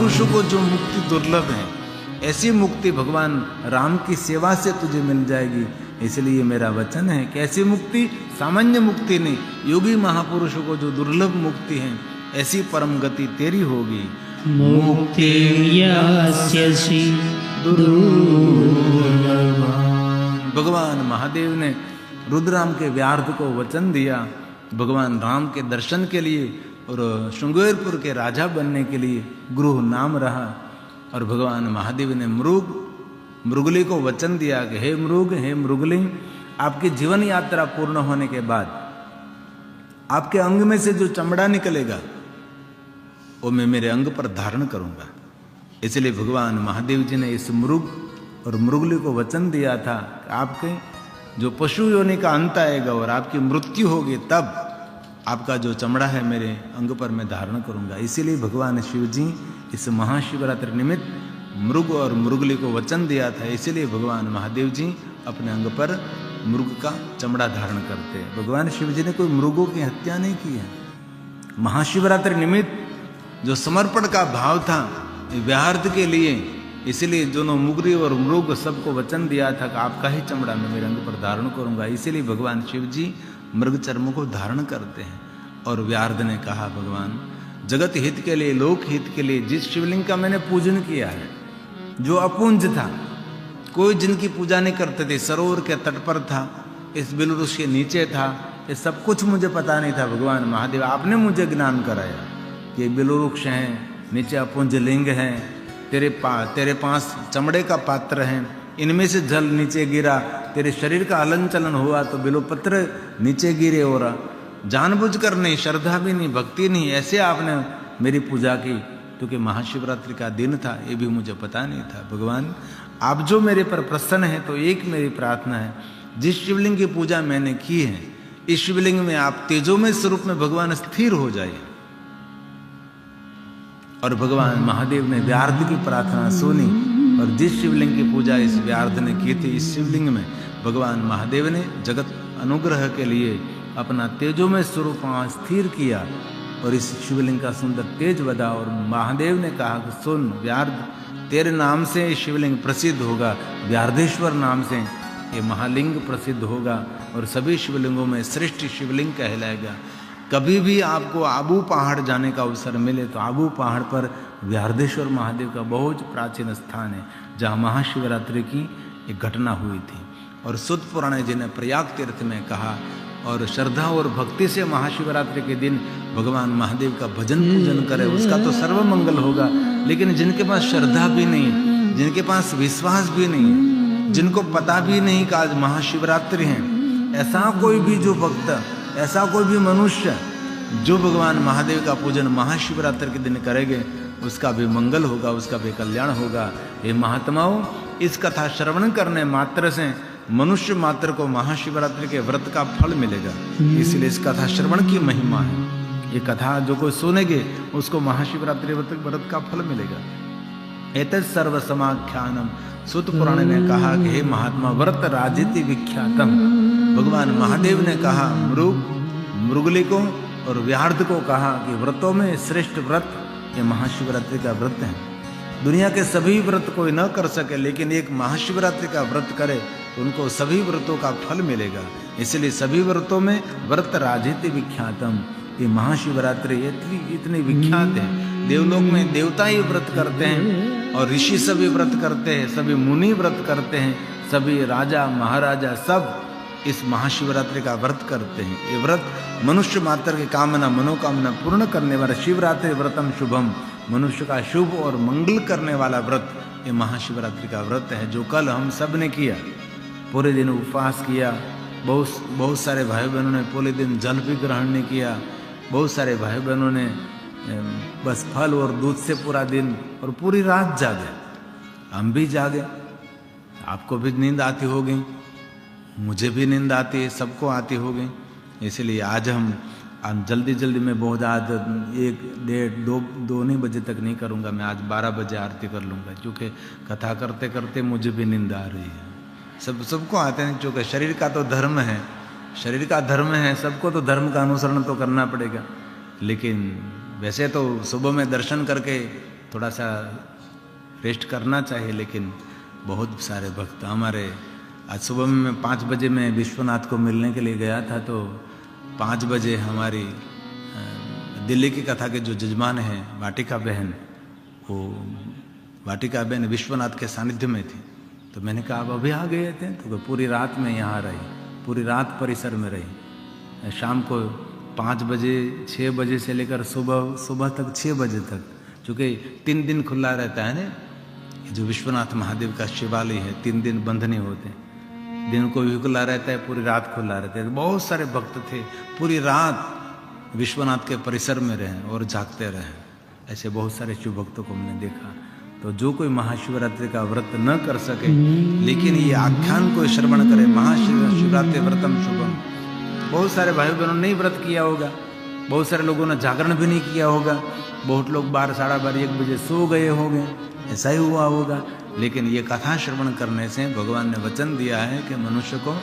महापुरुषों को जो मुक्ति दुर्लभ है, ऐसी मुक्ति भगवान राम की सेवा से तुझे मिल जाएगी। इसलिए मेरा वचन है कि ऐसी मुक्ति सामान्य मुक्ति नहीं, योगी महापुरुषों को जो दुर्लभ मुक्ति है, ऐसी परम गति तेरी होगी। मुक्ति भगवान महादेव ने रुद्राम के व्यार्थ को वचन दिया, भगवान राम के दर्शन के लिए और श्रृंगेरपुर के राजा बनने के लिए गुरु नाम रहा। और भगवान महादेव ने मृगली को वचन दिया कि हे मृगली, आपकी जीवन यात्रा पूर्ण होने के बाद आपके अंग में से जो चमड़ा निकलेगा वो मैं मेरे अंग पर धारण करूंगा। इसलिए भगवान महादेव जी ने इस मृग और मृगली को वचन दिया था कि आपके जो पशु योनि का अंत आएगा और आपकी मृत्यु होगी, तब आपका जो चमड़ा है मेरे अंग पर मैं धारण करूंगा। इसीलिए भगवान शिव जी इस महाशिवरात्रि निमित्त मृग और मृगली को वचन दिया था। इसीलिए भगवान महादेव जी अपने अंग पर मृग का चमड़ा धारण करते हैं। भगवान शिव जी ने कोई मृगों की हत्या नहीं की है। महाशिवरात्रि निमित्त जो समर्पण का भाव था व्याहर्थ के लिए, इसलिए दोनों मुगरी और मृग सबको वचन दिया था कि आपका ही चमड़ा मैं मेरे अंग पर धारण करूंगा। इसीलिए भगवान शिव जी मृग चर्म को धारण करते हैं। और व्यार्ध ने कहा, भगवान जगत हित के लिए, लोक हित के लिए जिस शिवलिंग का मैंने पूजन किया है, जो अपूंज था, कोई जिनकी पूजा नहीं करते थे, सरोवर के तट पर था, इस बिलवृक्ष के नीचे था, ये सब कुछ मुझे पता नहीं था। भगवान महादेव आपने मुझे ज्ञान कराया कि ये बिलवृक्ष हैं, नीचे अपूंज लिंग हैं, तेरे पास चमड़े का पात्र है, इनमें से जल नीचे गिरा, तेरे शरीर का हलन चलन हुआ तो बिलोपत्र नीचे गिरे। और जानबूझकर नहीं, श्रद्धा भी नहीं, भक्ति नहीं, ऐसे आपने मेरी पूजा की, क्योंकि महाशिवरात्रि का दिन था, ये भी मुझे पता नहीं था। भगवान आप जो मेरे पर प्रसन्न है, तो एक मेरी प्रार्थना है, जिस शिवलिंग की पूजा मैंने की है, इस शिवलिंग में आप तेजोमय स्वरूप में भगवान स्थिर हो जाए। और भगवान महादेव ने व्यार्ध की प्रार्थना सुनी, और जिस शिवलिंग की पूजा इस व्यार्ध ने की थी, इस शिवलिंग में भगवान महादेव ने जगत अनुग्रह के लिए अपना तेजोमय स्वरूप स्थिर किया और इस शिवलिंग का सुंदर तेज बधा। और महादेव ने कहा कि सुन व्यार्ध, तेरे नाम से शिवलिंग प्रसिद्ध होगा, व्यार्धेश्वर नाम से ये महालिंग प्रसिद्ध होगा और सभी शिवलिंगों में श्रेष्ठ शिवलिंग कहलाएगा। कभी भी आपको आबू पहाड़ जाने का अवसर मिले तो आबू पहाड़ पर व्यार्धेश्वर महादेव का बहुत प्राचीन स्थान है, जहाँ महाशिवरात्रि की एक घटना हुई थी। और सुत पुराण जी ने प्रयाग तीर्थ में कहा, और श्रद्धा और भक्ति से महाशिवरात्रि के दिन भगवान महादेव का भजन पूजन करे, उसका तो सर्व मंगल होगा। लेकिन जिनके पास श्रद्धा भी नहीं, जिनके पास विश्वास भी नहीं, जिनको पता भी नहीं कि आज महाशिवरात्रि है, ऐसा कोई भी जो भक्त, ऐसा कोई भी मनुष्य जो भगवान महादेव का पूजन महाशिवरात्रि के दिन करेंगे, उसका भी मंगल होगा, उसका भी कल्याण होगा। ये महात्माओं, इस कथा श्रवण करने मात्र से मनुष्य मात्र को महाशिवरात्रि के व्रत का फल मिलेगा। इसलिए इस कथा श्रवण की महिमा है। ये कथा जो कोई सुनेंगे उसको महाशिवरात्रि व्रत का फल मिलेगा। एतत् सर्व समाख्यानम, सुत पुराण ने कहा कि हे महात्मा, व्रत राजिति विख्यातम। भगवान महादेव ने कहा मृगली को और व्यार्ध को कहा कि व्रतों में श्रेष्ठ व्रत ये महाशिवरात्रि का व्रत है। दुनिया के सभी व्रत कोई न कर सके, लेकिन एक महाशिवरात्रि का व्रत करे तो उनको सभी व्रतों का फल मिलेगा। इसलिए सभी व्रतों में व्रत राजिति विख्यातम, ये महाशिवरात्रि इतनी विख्यात है। देवलोक में देवता ही व्रत करते हैं और ऋषि सभी व्रत करते हैं, सभी मुनि व्रत करते हैं, सभी राजा महाराजा सब इस महाशिवरात्रि का व्रत करते हैं। ये व्रत मनुष्य मात्र की कामना मनोकामना पूर्ण करने वाला, शिवरात्रि व्रतम शुभम, मनुष्य का शुभ और मंगल करने वाला व्रत ये महाशिवरात्रि का व्रत है, जो कल हम सब ने किया। पूरे दिन उपवास किया, बहुत सारे भाई बहनों ने पूरे दिन जल भी ग्रहण नहीं किया, बहुत सारे भाई बहनों ने बस फल और दूध से पूरा दिन और पूरी रात जागे। हम भी जागे, आपको भी नींद आती होगी, मुझे भी नींद आती है, सबको आती होगी। इसलिए आज हम जल्दी में बहुत आज 1, 1:30, 2 नहीं बजे तक नहीं करूँगा। मैं आज 12 बजे आरती कर लूँगा, क्योंकि कथा करते करते मुझे भी नींद आ रही है। सबको आते हैं, क्योंकि शरीर का तो धर्म है, शरीर का धर्म है, सबको तो धर्म का अनुसरण तो करना पड़ेगा। लेकिन वैसे तो सुबह में दर्शन करके थोड़ा सा रेस्ट करना चाहिए, लेकिन बहुत सारे भक्त हमारे, आज सुबह में मैं 5 बजे मैं विश्वनाथ को मिलने के लिए गया था, तो 5 बजे हमारी दिल्ली की कथा के जो जजमान हैं वाटिका बहन, वो वाटिका बहन विश्वनाथ के सानिध्य में थी। तो मैंने कहा अब अभी आ गए थे, तो पूरी रात में यहाँ रही, पूरी रात परिसर में रही। शाम को 5 बजे 6 बजे से लेकर सुबह तक 6 बजे तक, चूँकि 3 दिन खुला रहता है ना, जो विश्वनाथ महादेव का शिवालय है 3 दिन बंद नहीं होते, दिन को भी खुला रहता है, पूरी रात खुला रहता है। बहुत सारे भक्त थे, पूरी रात विश्वनाथ के परिसर में रहे और जागते रहे। ऐसे बहुत सारे शिव भक्तों को हमने देखा। तो जो कोई महाशिवरात्रि का व्रत न कर सके, लेकिन ये आख्यान को श्रवण करे, महाशिवरात्रि व्रतम शुभम। बहुत सारे भाई बहनों ने नहीं व्रत किया होगा, बहुत सारे लोगों ने जागरण भी नहीं किया होगा, बहुत लोग 12, साढ़े 12, 1 बजे सो गए होंगे, ऐसा ही हुआ होगा। लेकिन ये कथा श्रवण करने से भगवान ने वचन दिया है कि मनुष्य को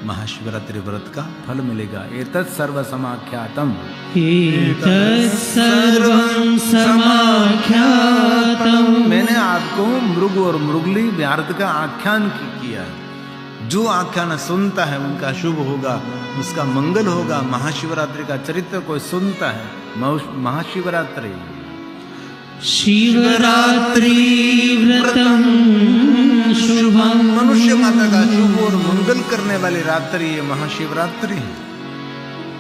महाशिवरात्रि व्रत का फल मिलेगा। एतत् सर्व समाख्यातम, एतत् सर्वं समाख्यातम। मैंने आपको मृग और मृगली व्यार्थ का आख्यान किया है। जो आख्यान सुनता है उनका शुभ होगा, उसका मंगल होगा। महाशिवरात्रि का चरित्र कोई सुनता है, महाशिवरात्रि शिवरात्रि व्रतम शुभम, मनुष्य माता का शुभ और मंगल करने वाली रात्रि ये महाशिवरात्रि है।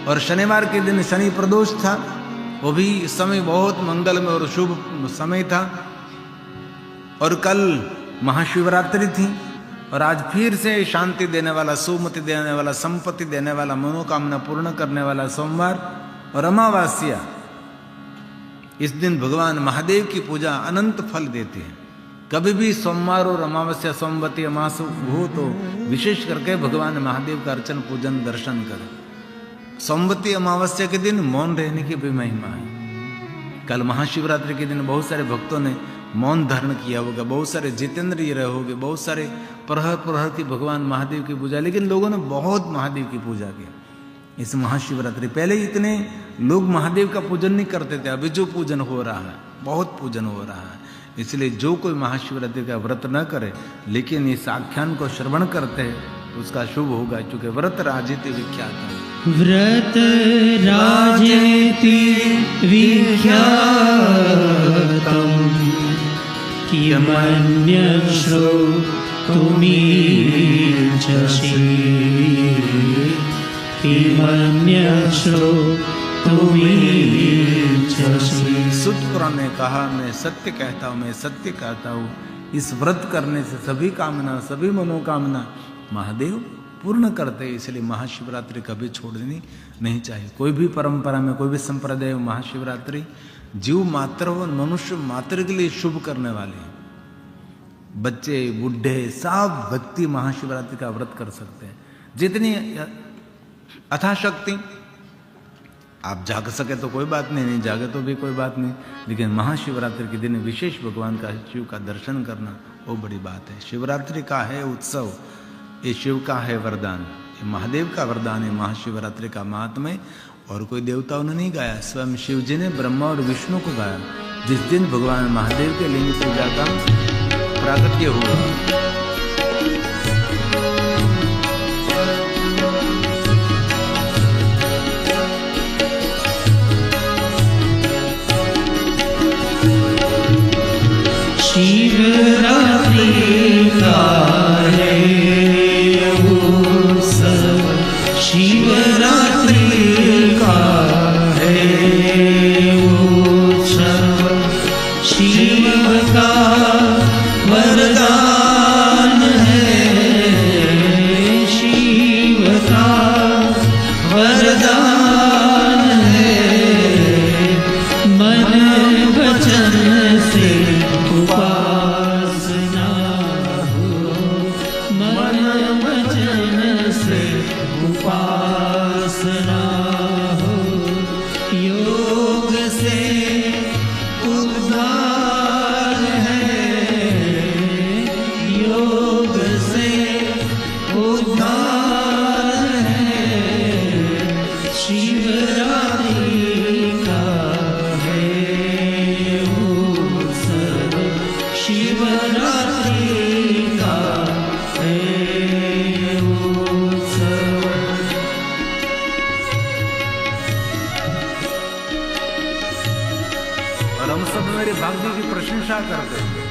और शनिवार के दिन शनि प्रदोष था, वो भी समय बहुत मंगलमय और शुभ समय था। और कल महाशिवरात्रि थी, और आज फिर से शांति देने वाला, सुमति देने वाला, संपत्ति देने वाला, मनोकामना पूर्ण करने वाला सोमवार और अमावास्या। इस दिन भगवान महादेव की पूजा अनंत फल देती है। कभी भी सोमवार और अमावस्या, सोमवती अमास हो तो विशेष करके भगवान महादेव का अर्चन, पूजन, दर्शन करें। सोमवती अमावस्या के दिन मौन रहने की भी महिमा है। कल महाशिवरात्रि के दिन बहुत सारे भक्तों ने मौन धारण किया होगा, बहुत सारे जितेंद्रिय रहे होंगे, बहुत सारे प्रहर की भगवान महादेव की पूजा, लेकिन लोगों ने बहुत महादेव की पूजा की इस महाशिवरात्रि। पहले इतने लोग महादेव का पूजन नहीं करते थे, अभी जो पूजन हो रहा है, बहुत पूजन हो रहा है। इसलिए जो कोई महाशिवरात्रि का व्रत न करे, लेकिन इस आख्यान को श्रवण करते हैं, उसका शुभ होगा, क्योंकि व्रत राजेति विख्यात है। व्रत राजेति विख्यातम, किमन्य श्रोतुमीच्छसि, किमन्य श्रोतुमीच्छसि। सुत पुराण ने कहा, मैं सत्य कहता हूँ, मैं सत्य कहता हूँ। इस व्रत करने से सभी कामना, सभी मनोकामना महादेव पूर्ण करते हैं। इसलिए महाशिवरात्रि कभी छोड़नी नहीं चाहिए। कोई भी परंपरा में, कोई भी संप्रदाय में महाशिवरात्रि जीव मात्र और मनुष्य मात्र के लिए शुभ करने वाले हैं। बच्चे, बूढ़े, सब व्यक्ति महाशिवरात्रि का व्रत कर सकते हैं, जितनी अथाशक्ति। आप जाग सके तो कोई बात नहीं, नहीं जागे तो भी कोई बात नहीं, लेकिन महाशिवरात्रि के दिन विशेष भगवान का, शिव का दर्शन करना वो बड़ी बात है। शिवरात्रि का है उत्सव, ये शिव का है वरदान, ये महादेव का वरदान है महाशिवरात्रि का महात्म्य। और कोई देवताओं ने नहीं गाया, स्वयं शिव जी ने ब्रह्मा और विष्णु को गाया, जिस दिन भगवान महादेव के लिंग पूजा का प्रागट्य हुआ। शिवरात्रि का है उत्सव, शिवरात्रि का है उत्सव, शिव का वरदान और हम सब मेरे भाग्य की प्रशंसा करते हैं।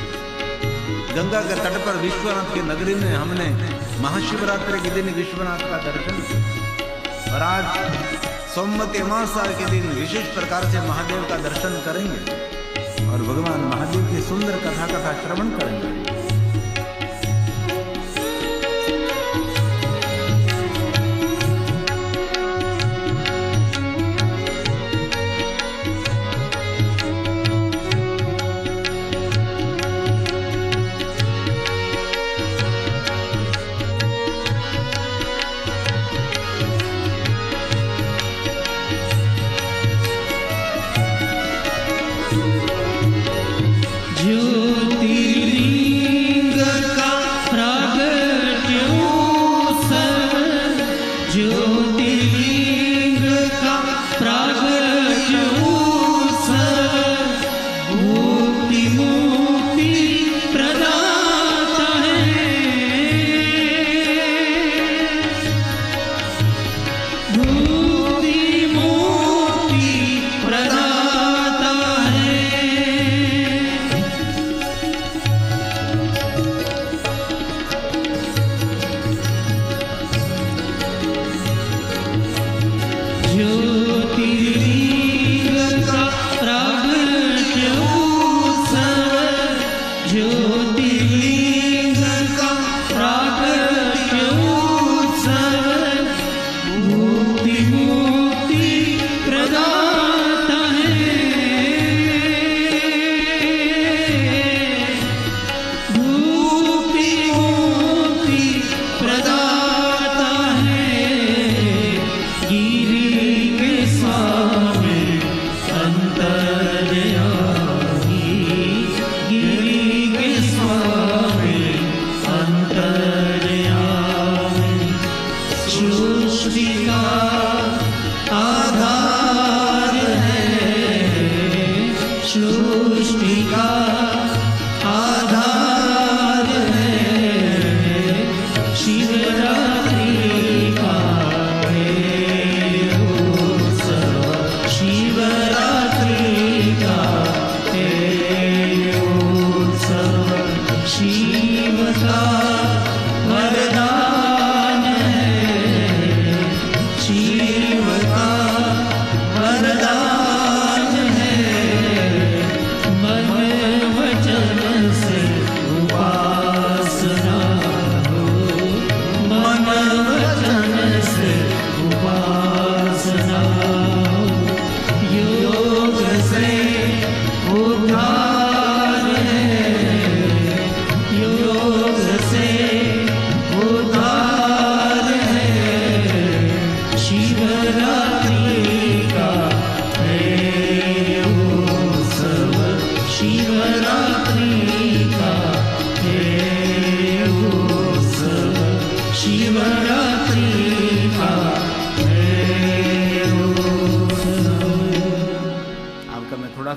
गंगा के तट पर विश्वनाथ की नगरी में हमने महाशिवरात्रि के दिन विश्वनाथ का दर्शन किया और आज सोमवती अमावस्या के दिन विशेष प्रकार से महादेव का दर्शन करेंगे और भगवान महादेव की सुंदर कथा श्रवण करेंगे।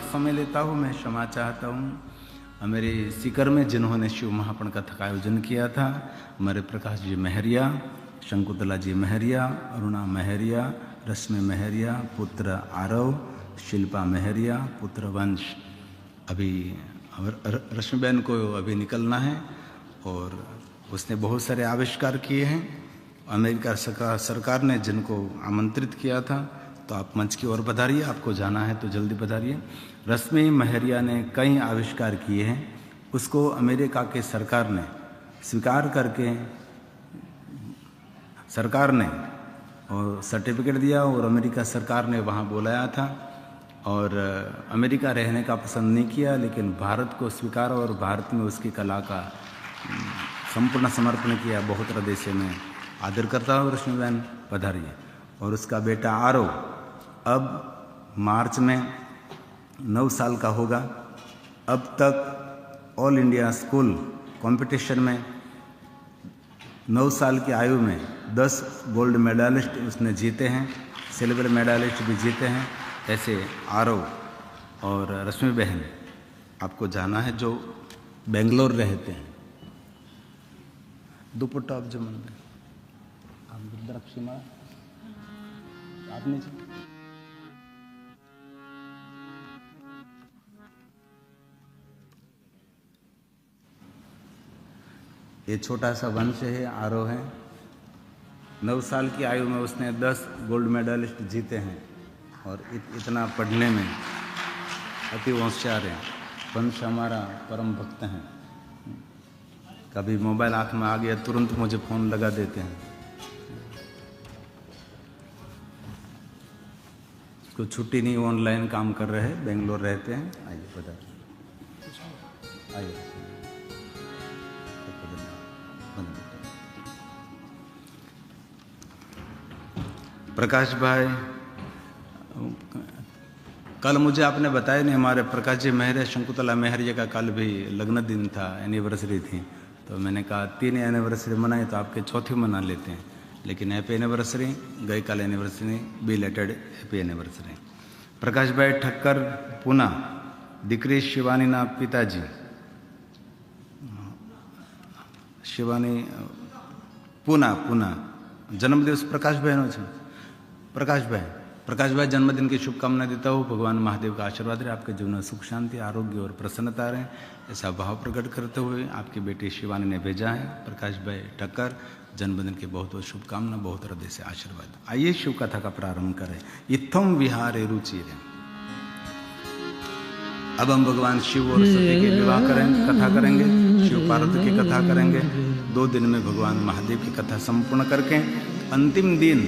समय लेता हूँ, मैं क्षमा चाहता हूँ। मेरे सीकर में जिन्होंने शिव महापुराण कथा का आयोजन किया था, हमारे प्रकाश जी महरिया, शंकुतला जी महरिया, अरुणा महरिया, रश्मि महरिया, पुत्र आरव, शिल्पा महरिया, पुत्र वंश। अभी रश्मिबेन को अभी निकलना है और उसने बहुत सारे आविष्कार किए हैं। अमेरिका सरकार ने जिनको आमंत्रित किया था, तो आप मंच की ओर पधारिए, आपको जाना है तो जल्दी पधारिए। रश्मि महरिया ने कई आविष्कार किए हैं, उसको अमेरिका के सरकार ने स्वीकार करके सरकार ने और सर्टिफिकेट दिया और अमेरिका सरकार ने वहाँ बुलाया था और अमेरिका रहने का पसंद नहीं किया, लेकिन भारत को स्वीकार और भारत में उसकी कला का संपूर्ण समर्पण किया। बहुत हृदय से मैं आदर करता हूँ। रश्मिबेन पधारिए। और उसका बेटा आरव अब मार्च में 9 साल का होगा। अब तक ऑल इंडिया स्कूल कंपटीशन में 9 साल की आयु में 10 गोल्ड मेडलिस्ट उसने जीते हैं, सिल्वर मेडलिस्ट भी जीते हैं। ऐसे आरव और रश्मि बहन आपको जाना है जो बेंगलोर रहते हैं। दुपट्टा आप जमन में आप रुद्राक्षी माँ आपने ये छोटा सा वंश है, आरोह है। 9 साल की आयु में उसने 10 गोल्ड मेडलिस्ट जीते हैं और इतना पढ़ने में अति होशियार है। वंश हमारा परम भक्त हैं। कभी मोबाइल हाथ में आ गया तुरंत मुझे फ़ोन लगा देते हैं। उसको छुट्टी नहीं, ऑनलाइन काम कर रहे हैं, बेंगलोर रहते हैं। आइए पता आइए प्रकाश भाई, कल मुझे आपने बताया नहीं, हमारे प्रकाश जी मेहर, शंकुतला मेहरिया का कल भी लग्न दिन था, एनिवर्सरी थी। तो मैंने कहा 3 एनिवर्सरी मनाई तो आपके 4थी मना लेते हैं, लेकिन हैप्पी एनिवर्सरी, गई कल एनिवर्सरी, बिलेटेड हैप्पी एनिवर्सरी। प्रकाश भाई ठक्कर पूना, દીકરી શિવાનીના પિતાજી શિવાની પૂના જન્મદિવસ પ્રકાશભાઈનો છે। प्रकाश भाई जन्मदिन की शुभकामना देता हूँ। भगवान महादेव का आशीर्वाद रहे, आपके जीवन में सुख शांति आरोग्य और प्रसन्नता रहे, ऐसा भाव प्रकट करते हुए आपकी बेटी शिवानी ने भेजा है। प्रकाश भाई ठक्कर, जन्मदिन की बहुत बहुत शुभकामना, बहुत हृदय से आशीर्वाद। आइए शिव कथा का प्रारंभ करें। इत्थम विहारे रुचिरे। अब हम भगवान शिव और सती के विवाह करेंगे, कथा करेंगे, शिव पार्वती की कथा करेंगे। 2 दिन में भगवान महादेव की कथा संपूर्ण करके अंतिम दिन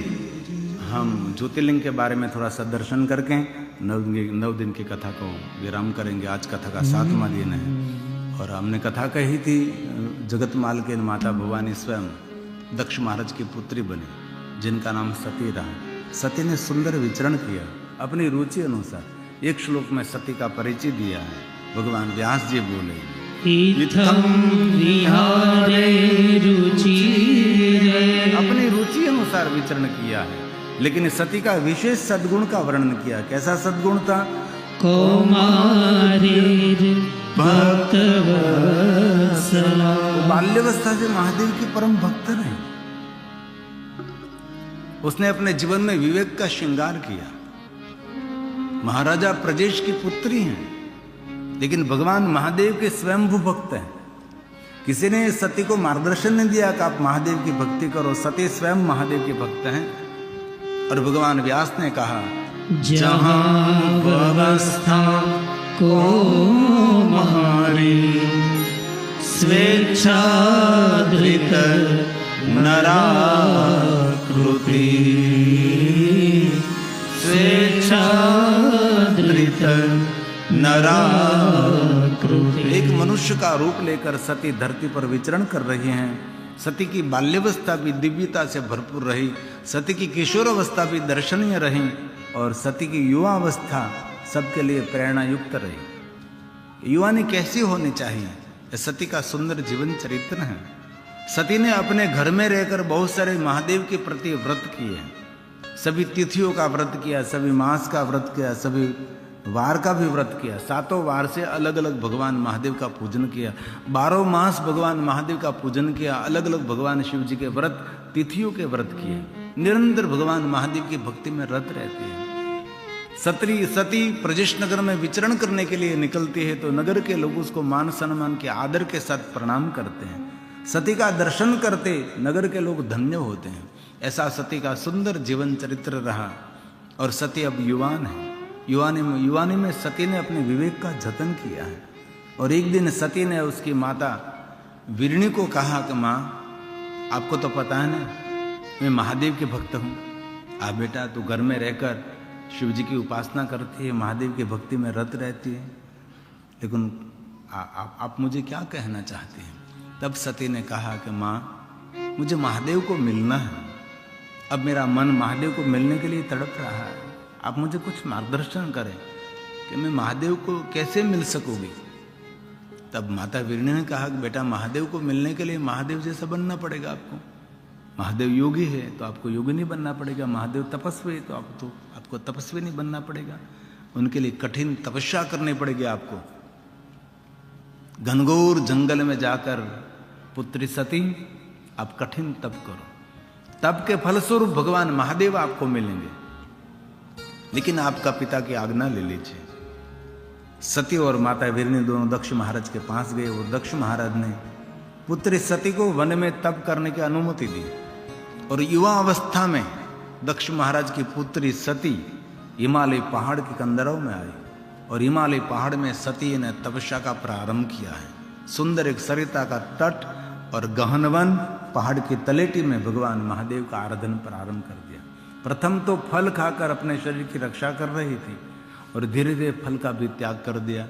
हम ज्योतिर्लिंग के बारे में थोड़ा सा दर्शन करके 9 दिन की कथा को विराम करेंगे। आज कथा का 7वां दिन है और हमने कथा कही थी जगत माल के माता भवानी स्वयं दक्ष महाराज की पुत्री बनी, जिनका नाम सती रहा। सती ने सुंदर विचरण किया अपनी रुचि अनुसार। एक श्लोक में सती का परिचय दिया है। भगवान व्यास जी बोले, इत्थम विहारे रुचिरे, अपनी रुचि अनुसार विचरण किया है, लेकिन सती का विशेष सद्गुण का वर्णन किया। कैसा सद्गुण था? कौमारीर भक्तवत्सला, बाल्यावस्था से महादेव की परम भक्त रहे। उसने अपने जीवन में विवेक का श्रृंगार किया। महाराजा प्रजेश की पुत्री हैं, लेकिन भगवान महादेव के स्वयंभू भक्त हैं। किसी ने सती को मार्गदर्शन नहीं दिया कि आप महादेव की भक्ति करो। सती स्वयं महादेव के भक्त हैं। और भगवान व्यास ने कहा, जहाँ व्यवस्था को महारी स्वेच्छाधृत नराकृति, स्वेच्छाधृत नराकृति। एक मनुष्य का रूप लेकर सती धरती पर विचरण कर रही हैं। सती की बाल्यावस्था भी दिव्यता से भरपूर रही, सती की किशोरावस्था भी दर्शनीय रही और सती की युवावस्था सबके लिए प्रेरणा युक्त रही। युवानी कैसी होनी चाहिए, यह सती का सुंदर जीवन चरित्र है। सती ने अपने घर में रहकर बहुत सारे महादेव के प्रति व्रत किए। सभी तिथियों का व्रत किया, सभी मास का व्रत किया, सभी वार का भी व्रत किया। 7 वार से अलग अलग भगवान महादेव का पूजन किया। 12 मास भगवान महादेव का पूजन किया। अलग अलग भगवान शिव जी के व्रत, तिथियों के व्रत किए। निरंतर भगवान महादेव की भक्ति में रत रहती है। सती प्रजेश नगर में विचरण करने के लिए निकलती है तो नगर के लोग उसको मान सम्मान के आदर के साथ प्रणाम करते हैं। सती का दर्शन करते नगर के लोग धन्य होते हैं। ऐसा सती का सुंदर जीवन चरित्र रहा। और सती अब युवान है। युवानी में सती ने अपने विवेक का जतन किया है। और एक दिन सती ने उसकी माता वीरणी को कहा कि माँ, आपको तो पता है ना मैं महादेव के भक्त हूँ। आप बेटा तू घर में रहकर शिव जी की उपासना करती है, महादेव की भक्ति में रत रहती है, लेकिन आप मुझे क्या कहना चाहते हैं? तब सती ने कहा कि माँ, मुझे महादेव को मिलना है। अब मेरा मन महादेव को मिलने के लिए तड़प रहा है। आप मुझे कुछ मार्गदर्शन करें कि मैं महादेव को कैसे मिल सकूंगी। तब माता वीरणी ने कहा कि बेटा महादेव को मिलने के लिए महादेव जैसा बनना पड़ेगा आपको। महादेव योगी है तो आपको योगी नहीं बनना पड़ेगा। महादेव तपस्वी है तो आपको तपस्वी नहीं बनना पड़ेगा। उनके लिए कठिन तपस्या करनी पड़ेगी आपको। घनघोर जंगल में जाकर पुत्री सती आप कठिन तप करो। तप के फलस्वरूप भगवान महादेव आपको मिलेंगे, लेकिन आपका पिता की आज्ञा ले लीजिए। सती और माता वीरणी दोनों दक्ष महाराज के पास गए। वो दक्ष महाराज ने पुत्री सती को वन में तप करने की अनुमति दी। और युवा अवस्था में दक्ष महाराज की पुत्री सती हिमालय पहाड़ के कंदरों में आई और हिमालय पहाड़ में सती ने तपस्या का प्रारंभ किया है। सुंदर एक सरिता का तट और गहन वन पहाड़ की तलेटी में भगवान महादेव का आराधन प्रारंभ कर दिया। प्रथम तो फल खाकर अपने शरीर की रक्षा कर रही थी और धीरे धीरे फल का भी त्याग कर दिया।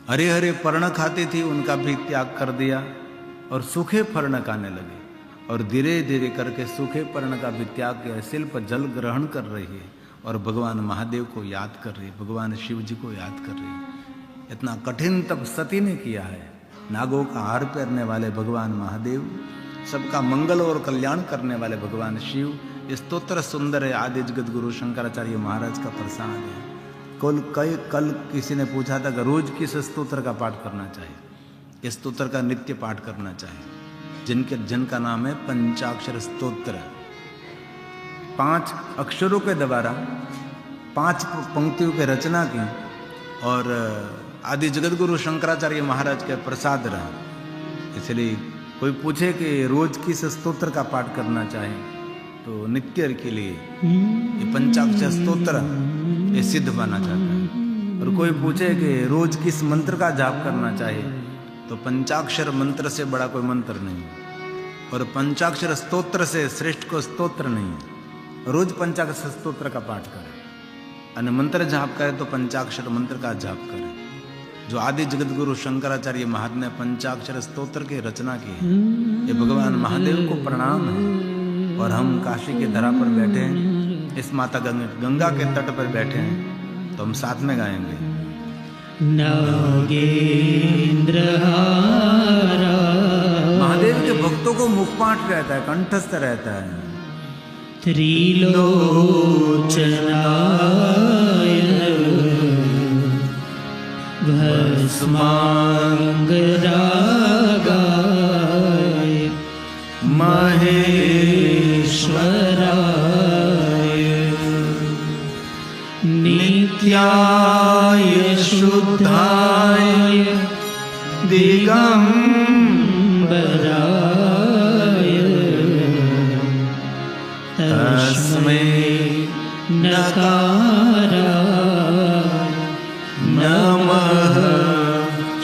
हरे हरे पर्ण खाती थी, उनका भी त्याग कर दिया और सूखे पर्ण खाने लगे और धीरे धीरे करके सूखे पर्ण का भी त्याग किया। शिल्प जल ग्रहण कर रही है और भगवान महादेव को याद कर रही है, भगवान शिव जी को याद कर रही है। इतना कठिन तप सती ने किया है। नागों का हार पहनने वाले भगवान महादेव, सबका मंगल और कल्याण करने वाले भगवान शिव। ये स्तोत्र सुंदर है, आदि जगत गुरु शंकराचार्य महाराज का प्रसाद है। कल किसी ने पूछा था कि रोज किस स्तोत्र का पाठ करना चाहिए। इस स्तोत्र का नित्य पाठ करना चाहिए, जिनका नाम है पंचाक्षर स्तोत्र। 5 अक्षरों के द्वारा 5 पंक्तियों की रचना की और आदि जगत गुरु शंकराचार्य महाराज के प्रसाद रहा। इसलिए कोई पूछे कि रोज किस स्तोत्र का पाठ करना चाहिए, तो नित्य के लिए ये पंचाक्षर स्तोत्र ये सिद्ध माना जाता है। और कोई पूछे कि रोज किस मंत्र का जाप करना चाहिए, तो पंचाक्षर मंत्र से बड़ा कोई मंत्र नहीं है और पंचाक्षर स्तोत्र से श्रेष्ठ को स्तोत्र नहीं है। रोज पंचाक्षर स्तोत्र का पाठ करें, अन्य मंत्र जाप करें तो पंचाक्षर मंत्र का जाप करें। जो आदि जगत गुरु शंकराचार्य महाराज ने पंचाक्षर स्तोत्र की रचना की है, ये भगवान महादेव को प्रणाम है। और हम काशी के धरा पर बैठे हैं, इस माता गंगा के तट पर बैठे हैं, तो हम साथ में गाएंगे। नागेंद्रहारा। महादेव के भक्तों को मुखपाठ रहता है, कंठस्थ रहता है। त्रिलोचनाय भस्मांगरागाय महेश्वराय नित्याय शुद्धाय दिगंबराय तस्मै नकाराय नमः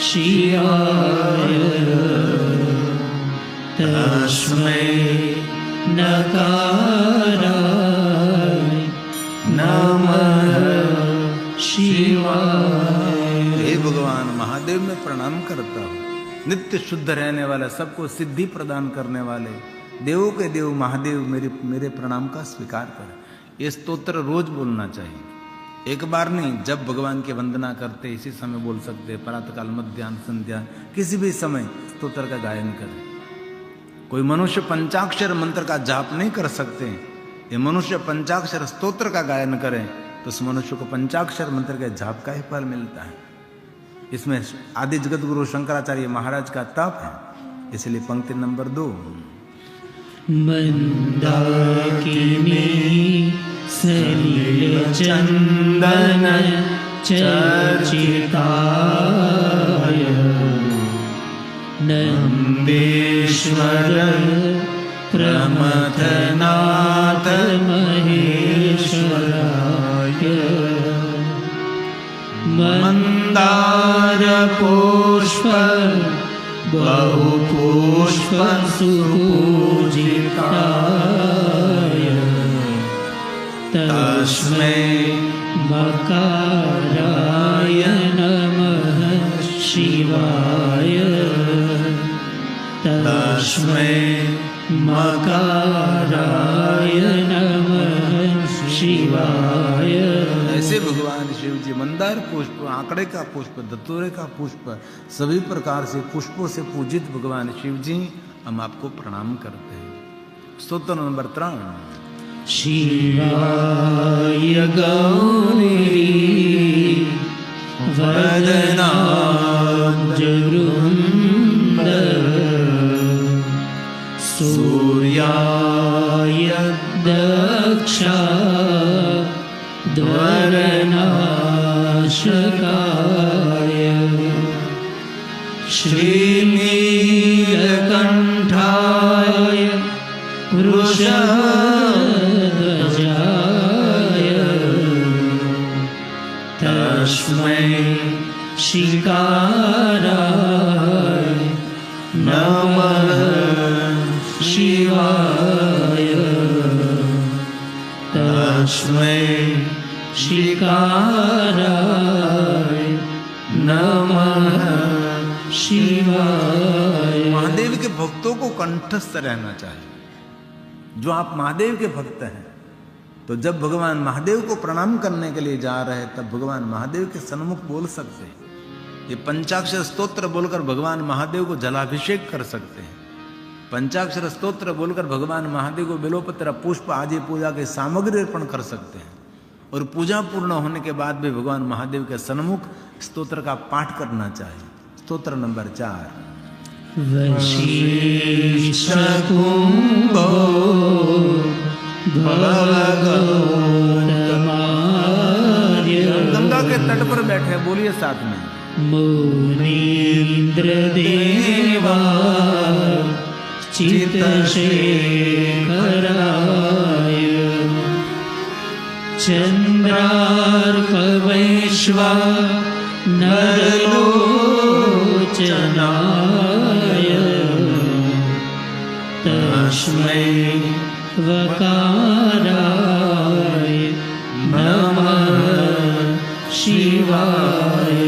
शिवाय तस्मै नकाराय नमः शिवाय। हे भगवान महादेव में प्रणाम करता हूँ। नित्य शुद्ध रहने वाला, सबको सिद्धि प्रदान करने वाले देवों के देव महादेव मेरे प्रणाम का स्वीकार कर। ये स्तोत्र रोज बोलना चाहिए, एक बार नहीं। जब भगवान की वंदना करते इसी समय बोल सकते, प्रातःकाल, मध्याह्न, संध्या, किसी भी समय स्तोत्र का गायन करें। कोई मनुष्य पंचाक्षर मंत्र का जाप नहीं कर सकते, ये मनुष्य पंचाक्षर स्तोत्र का गायन करें तो उस मनुष्य को पंचाक्षर मंत्र के जाप का ही फल मिलता है। इसमें आदि जगत गुरु शंकराचार्य महाराज का तप है। इसलिए पंक्ति नंबर 2। मंदाकिनी सलिल चंदन चर्चिताय नंदेश्वर प्रमथनाथ महेश्वराय मंदार पुष्प बहुपुष्प सुपूजिताय तस्मै मकाराय नमः शिवाय तस्मै मकाराय नमः शिवाय। ऐसे भगवान शिव जी मंदार पुष्प, आंकड़े का पुष्प, धतूरे का पुष्प, सभी प्रकार से पुष्पों से पूजित भगवान शिव जी, हम आपको प्रणाम करते हैं। स्तोत्र नंबर 3। शिवाय गौरी वदनाब्जवृन्द सूर्याय दक्षा द्वारनाशकाय श्रीनीलकण्ठ शिकाराय नमः शिवाय तस्मै शिकाराय नमः शिवाय। महादेव के भक्तों को कंठस्थ रहना चाहिए। जो आप महादेव के भक्त हैं तो जब भगवान महादेव को प्रणाम करने के लिए जा रहे हैं तब भगवान महादेव के सन्मुख बोल सकते हैं। ये पंचाक्षर स्तोत्र बोलकर भगवान महादेव को जलाभिषेक कर सकते हैं। पंचाक्षर स्तोत्र बोलकर भगवान महादेव को बेलोपत्र पुष्प आदि पूजा की सामग्री अर्पण कर सकते हैं। और पूजा पूर्ण होने के बाद भी भगवान महादेव के सन्मुख स्तोत्र का पाठ करना चाहिए। स्तोत्र नंबर 4। वशिष्ठकुम्भो भवगौतमार्य गंगा के तट पर बैठे, बोलिए साथ में। मुनीन्द्रदेवा चित्तशेखराय चन्द्रार्कवैश्वा नरलोचनाय तस्मै वकाराय नमः शिवाय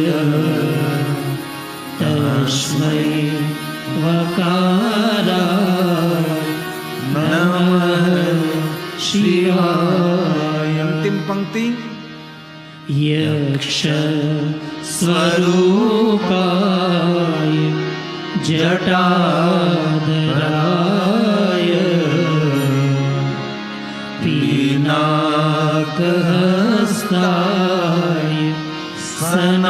तस्मै वकाराय नमः शिवाय। अंतिम पंक्ति। यक्ष स्वरूपाय जटाधराय पिनाकहस्ताय सनातनाय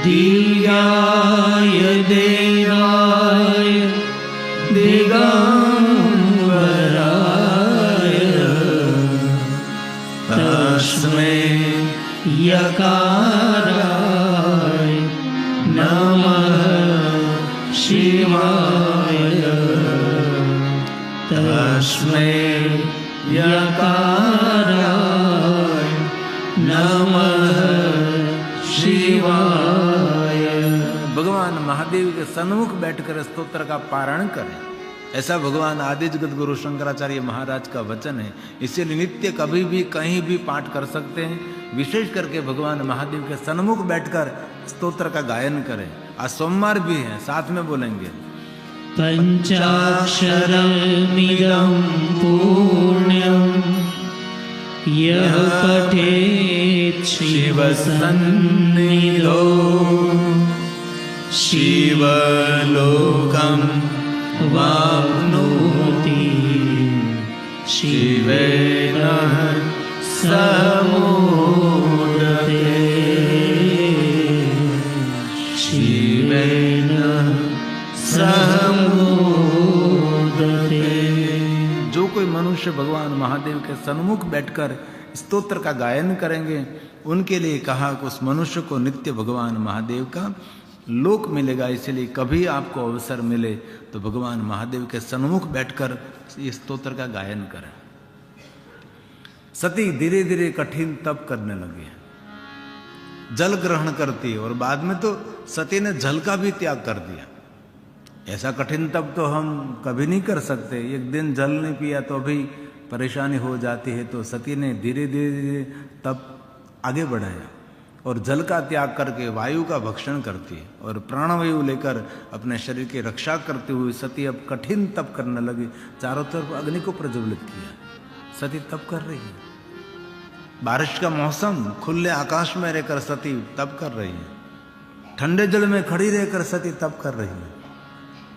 दिव्याय देवाय दिगंबराय तस्मै यकाराय नमः शिवाय तस्मै यकाराय नमः शिवाय। भगवान महादेव के सन्मुख बैठकर स्तोत्र का पारायण करें, ऐसा भगवान आदि जगत गुरु शंकराचार्य महाराज का वचन है। इसीलिए नित्य कभी भी कहीं भी पाठ कर सकते हैं। विशेष करके भगवान महादेव के सन्मुख बैठकर स्तोत्र का गायन करें। आज सोमवार भी है, साथ में बोलेंगे। पंचाक्षरमिदं पूर्ण्यं यः पठेत् शिवसन्निधौ शिवलोकं वाप्नोति शिवेन समोदते शिवेन समोदते। जो कोई मनुष्य भगवान महादेव के सन्मुख बैठकर स्तोत्र का गायन करेंगे उनके लिए कहा कि उस मनुष्य को नित्य भगवान महादेव का लोक मिलेगा। इसलिए कभी आपको अवसर मिले तो भगवान महादेव के सन्मुख बैठकर ये स्तोत्र का गायन करें। सती धीरे धीरे कठिन तप करने लगी, जल ग्रहण करती और बाद में तो सती ने जल का भी त्याग कर दिया। ऐसा कठिन तप तो हम कभी नहीं कर सकते। एक दिन जल नहीं पिया तो भी परेशानी हो जाती है। तो सती ने धीरे धीरे तप आगे बढ़ाया और जल का त्याग करके वायु का भक्षण करती है और प्राणवायु लेकर अपने शरीर की रक्षा करते हुए सती अब कठिन तप करने लगी। चारों तरफ अग्नि को प्रज्वलित किया। सती तप कर रही है। बारिश का मौसम, खुले आकाश में रहकर सती तप कर रही है। ठंडे जल में खड़ी रहकर सती तप कर रही है।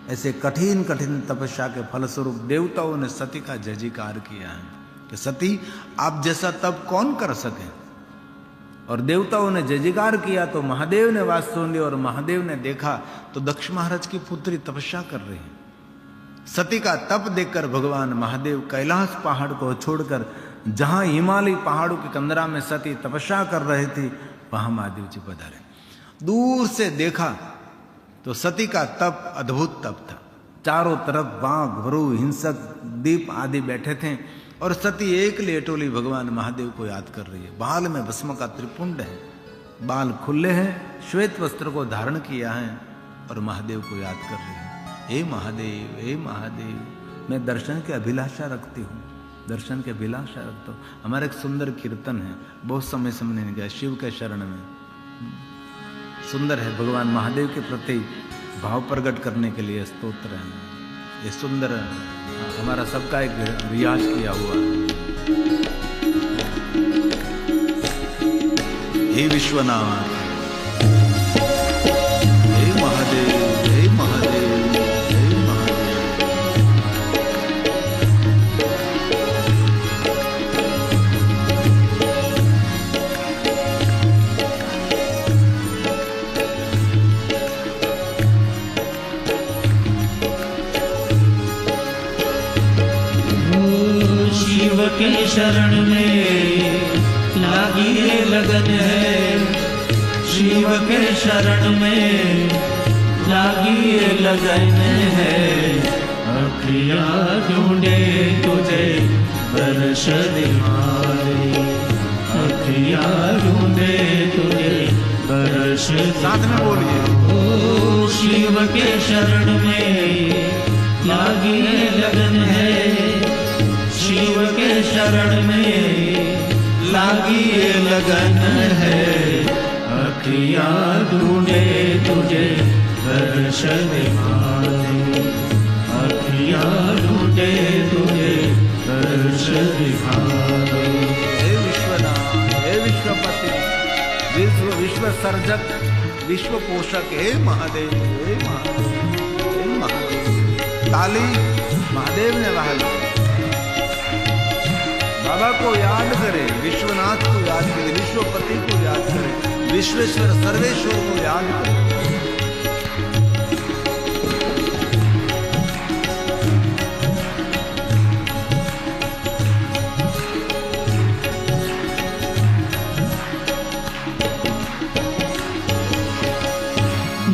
ऐसे कठिन कठिन तपस्या के फलस्वरूप देवताओं ने सती का जय जयकार किया है कि सती आप जैसा तप कौन कर सके। और देवताओं ने जय जयकार किया तो महादेव ने बात सुन ली और महादेव ने देखा तो दक्ष महाराज की पुत्री तपस्या कर रही है। सती का तप देखकर भगवान महादेव कैलाश पहाड़ को छोड़कर जहां हिमालय पहाड़ों की कंदरा में सती तपस्या कर रही थी वहां महादेव जी पधारे। दूर से देखा तो सती का तप अद्भुत तप था। चारों तरफ बाघ, वरु, हिंसक, दीप आदि बैठे थे और सती एक लेटोली भगवान महादेव को याद कर रही है। बाल में भस्म का त्रिपुंड है, बाल खुले हैं, श्वेत वस्त्र को धारण किया है और महादेव को याद कर रही है। हे महादेव, हे महादेव, मैं दर्शन की अभिलाषा रखती हूँ, दर्शन की अभिलाषा रखता हूँ। हमारा एक सुंदर कीर्तन है, बहुत समय समझने नहीं गया, शिव के शरण में सुंदर है, भगवान महादेव के प्रति भाव प्रकट करने के लिए स्तोत्र है। ये सुंदर हमारा सबका एक रियाज किया हुआ है। हे विश्वनाथ, हे महादेव, हे महादेव, हे महादेव। शिव के शरण में लागी ये लगन है, शिव के शरण में लागी ये लगन है। अखिया ढूंढे तुझे बरस दिहारे, अखिया ढूंढे तुझे बरस। साथ में बोलिए। ओ शिव के शरण में लागी ये लगन है, शिव के शरण में लागी ये लगन है। अखिया ढूंढे तुझे दर्श दिखाए, अखिया ढूंढे तुझे दर्श दिखाए। हे विश्वनाथ, हे विश्वपति, विश्व सर्जक, विश्व पोषक, हे महादेव, हे महादेव, हे महादेव। ताली महादेव ने बहाली। बाबा को याद करें, विश्वनाथ को याद करें, विश्वपति को याद करें, विश्वेश्वर सर्वेश्वर को याद करें।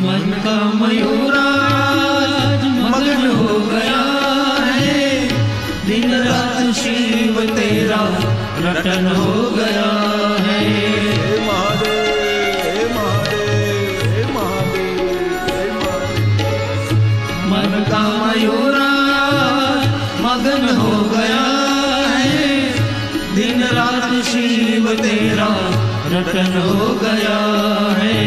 मन का मयूराज मगन हो गया है, दिन रात शिव तेरा रटन हो गया है। हे महादेव, हे महादेव, हे महादेव, हे महादेव। मन का मयूराज मगन हो गया है, दिन रात शिव तेरा रटन हो गया है।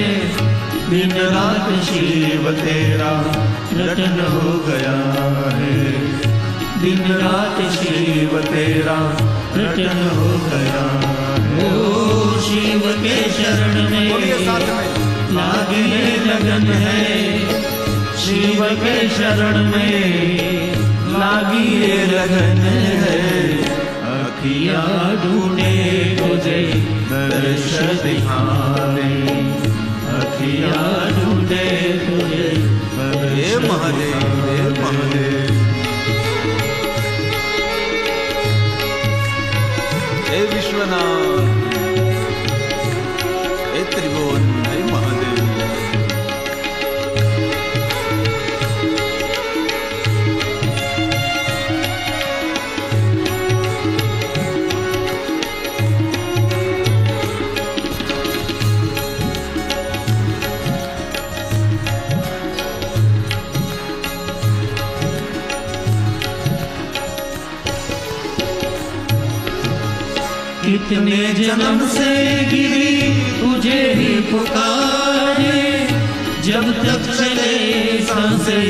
दिन रात शिव तेरा रटन हो गया है, दिन रात शिव तेरा रटन हो गया है। ओ शिव के शरण में लागे लगन है, शिव के शरण में लागी लगन है। अखिया ढूंढे तुझे दर्श दिखावे, अखिया ढूंढे तुझे हे महादेव, हे महादेव, हे विश्वनाथ, हे त्रिभुवन, हे महादेव। कितने जन्म से गिरी तुझे ही पुकारे, जब तक चले सांसें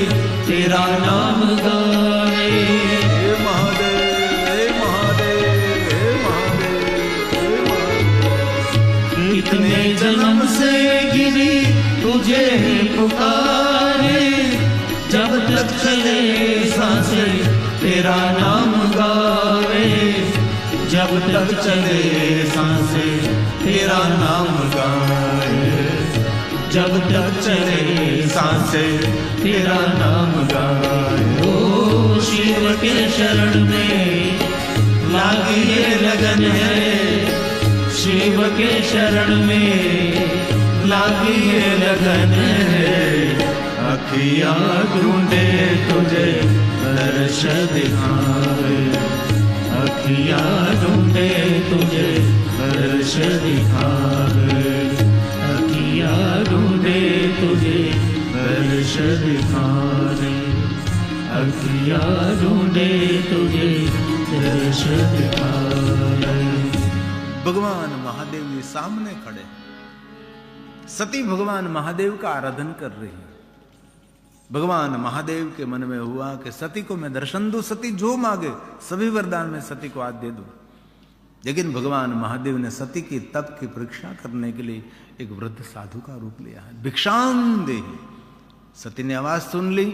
तेरा नाम गाए। हे महादेव, हे महादेव, हे महादेव, हे महादेव। कितने जन्म से गिरी तुझे ही पुकारे, जब तक चले सांसें तेरा नाम गावे। जब तक चले सांसें तेरा नाम गाए, जब तक चले सांसें तेरा नाम गाए। ओ शिव के शरण में लागी ये लगन है, शिव के शरण में लागी ये लगन है। अखिया ढूंढे तुझे दर्श दिखावे, अखियाँ ढूंढे तुझे दर्श दिखा दे, अखियाँ ढूंढे तुझे दर्श दिखा दे, अखियाँ ढूंढे तुझे दर्श दिखा दे। भगवान महादेव जी सामने खड़े, सती भगवान महादेव का आराधन कर रही है। भगवान महादेव के मन में हुआ कि सती को मैं दर्शन दूं, सती जो मांगे सभी वरदान में सती को आज दे दूं। लेकिन भगवान महादेव ने सती की तप की परीक्षा करने के लिए एक वृद्ध साधु का रूप लिया है। भिक्षान दे। सती ने आवाज सुन ली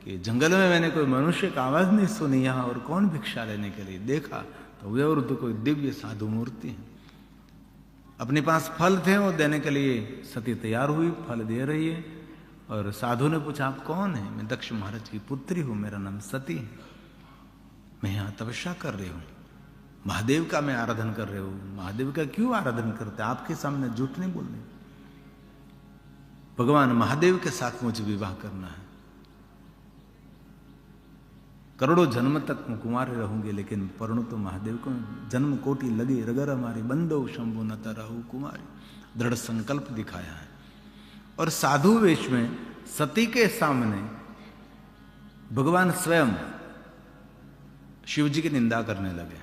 कि जंगल में मैंने कोई मनुष्य का आवाज नहीं सुनी, यहां और कौन भिक्षा लेने के लिए। देखा तो वे वृद्ध कोई दिव्य साधु मूर्ति है। अपने पास फल थे, वो देने के लिए सती तैयार हुई, फल दे रही है। और साधु ने पूछा, आप कौन है? मैं दक्ष महाराज की पुत्री हूं, मेरा नाम सती है, मैं यहां तपस्या कर रही हूं, महादेव का मैं आराधन कर रही हूं। महादेव का क्यों आराधन करते? आपके सामने झूठ नहीं बोलने, भगवान महादेव के साथ मुझे विवाह करना है। करोड़ों जन्म तक मैं कुमार रहूंगी, लेकिन परंतु तो महादेव को जन्म कोटि लगे रगर हमारी बंदो शंभु न तरहु कुमारी, दृढ़ संकल्प दिखाया है। और साधु वेश में सती के सामने भगवान स्वयं शिव जी की निंदा करने लगे।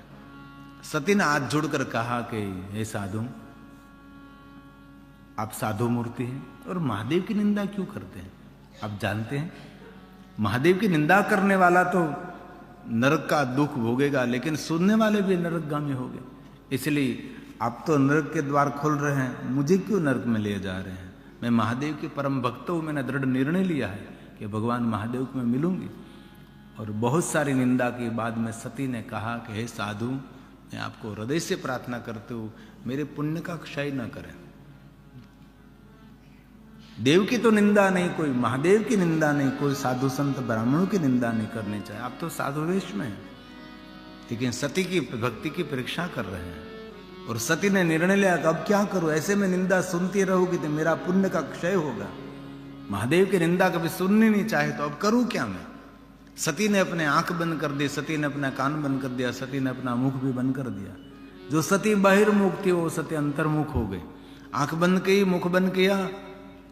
सती ने हाथ जोड़कर कहा कि हे साधु, आप साधु मूर्ति हैं और महादेव की निंदा क्यों करते हैं? आप जानते हैं महादेव की निंदा करने वाला तो नरक का दुख भोगेगा, लेकिन सुनने वाले भी नरकगामी हो गए। इसलिए आप तो नरक के द्वार खोल रहे हैं, मुझे क्यों नरक में ले जा रहे हैं? मैं महादेव के परम भक्त हूं, मैंने दृढ़ निर्णय लिया है कि भगवान महादेव को मैं मिलूंगी। और बहुत सारी निंदा के बाद में सती ने कहा कि हे साधु, मैं आपको हृदय से प्रार्थना करते हूं, मेरे पुण्य का क्षय न करें। देव की तो निंदा नहीं, कोई महादेव की निंदा नहीं, कोई साधु संत ब्राह्मणों की निंदा नहीं करनी चाहिए। आप तो साधु वेश में हैं, लेकिन सती की भक्ति की परीक्षा कर रहे हैं। और सती ने निर्णय लिया कि अब क्या करूं, ऐसे में निंदा सुनती रहूंगी तो मेरा पुण्य का क्षय होगा। महादेव की निंदा कभी सुननी नहीं चाहे तो अब करूं क्या मैं? सती ने अपने आंख बंद कर दी, सती ने अपना कान बंद कर दिया, सती ने अपना मुख भी बंद कर दिया। जो सती बहिर्मुख थी वो सती अंतर्मुख हो गई। आंख बंद की, मुख बंद किया,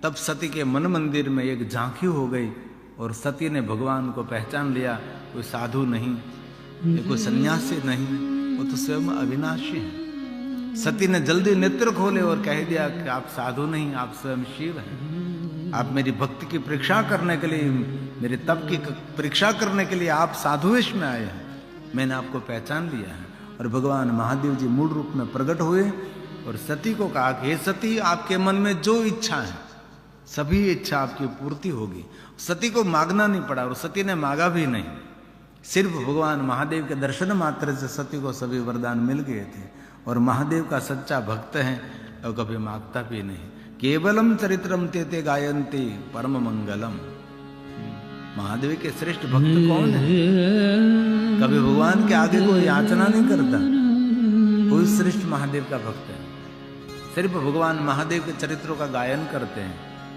तब सती के मन मंदिर में एक झांकी हो गई और सती ने भगवान को पहचान लिया। कोई साधु नहीं, कोई सन्यासी नहीं, वो तो स्वयं अविनाशी है। सती ने जल्दी नेत्र खोले और कह दिया कि आप साधु नहीं, आप स्वयं शिव हैं। आप मेरी भक्ति की परीक्षा करने के लिए, मेरे तप की परीक्षा करने के लिए आप साधुवेश में आए हैं। मैंने आपको पहचान लिया है। और भगवान महादेव जी मूल रूप में प्रकट हुए और सती को कहा कि हे सती, आपके मन में जो इच्छा है सभी इच्छा आपकी पूर्ति होगी। सती को मांगना नहीं पड़ा और सती ने मांगा भी नहीं। सिर्फ भगवान महादेव के दर्शन मात्र से सती को सभी वरदान मिल गए थे। और महादेव का सच्चा भक्त है और कभी मांगता भी नहीं। केवलम चरित्रम तेते गायन्ते परम मंगलम। महादेव के श्रेष्ठ भक्त कौन है? कभी भगवान के आगे कोई याचना नहीं करता, कोई श्रेष्ठ महादेव का भक्त है। सिर्फ भगवान महादेव के चरित्रों का गायन करते हैं,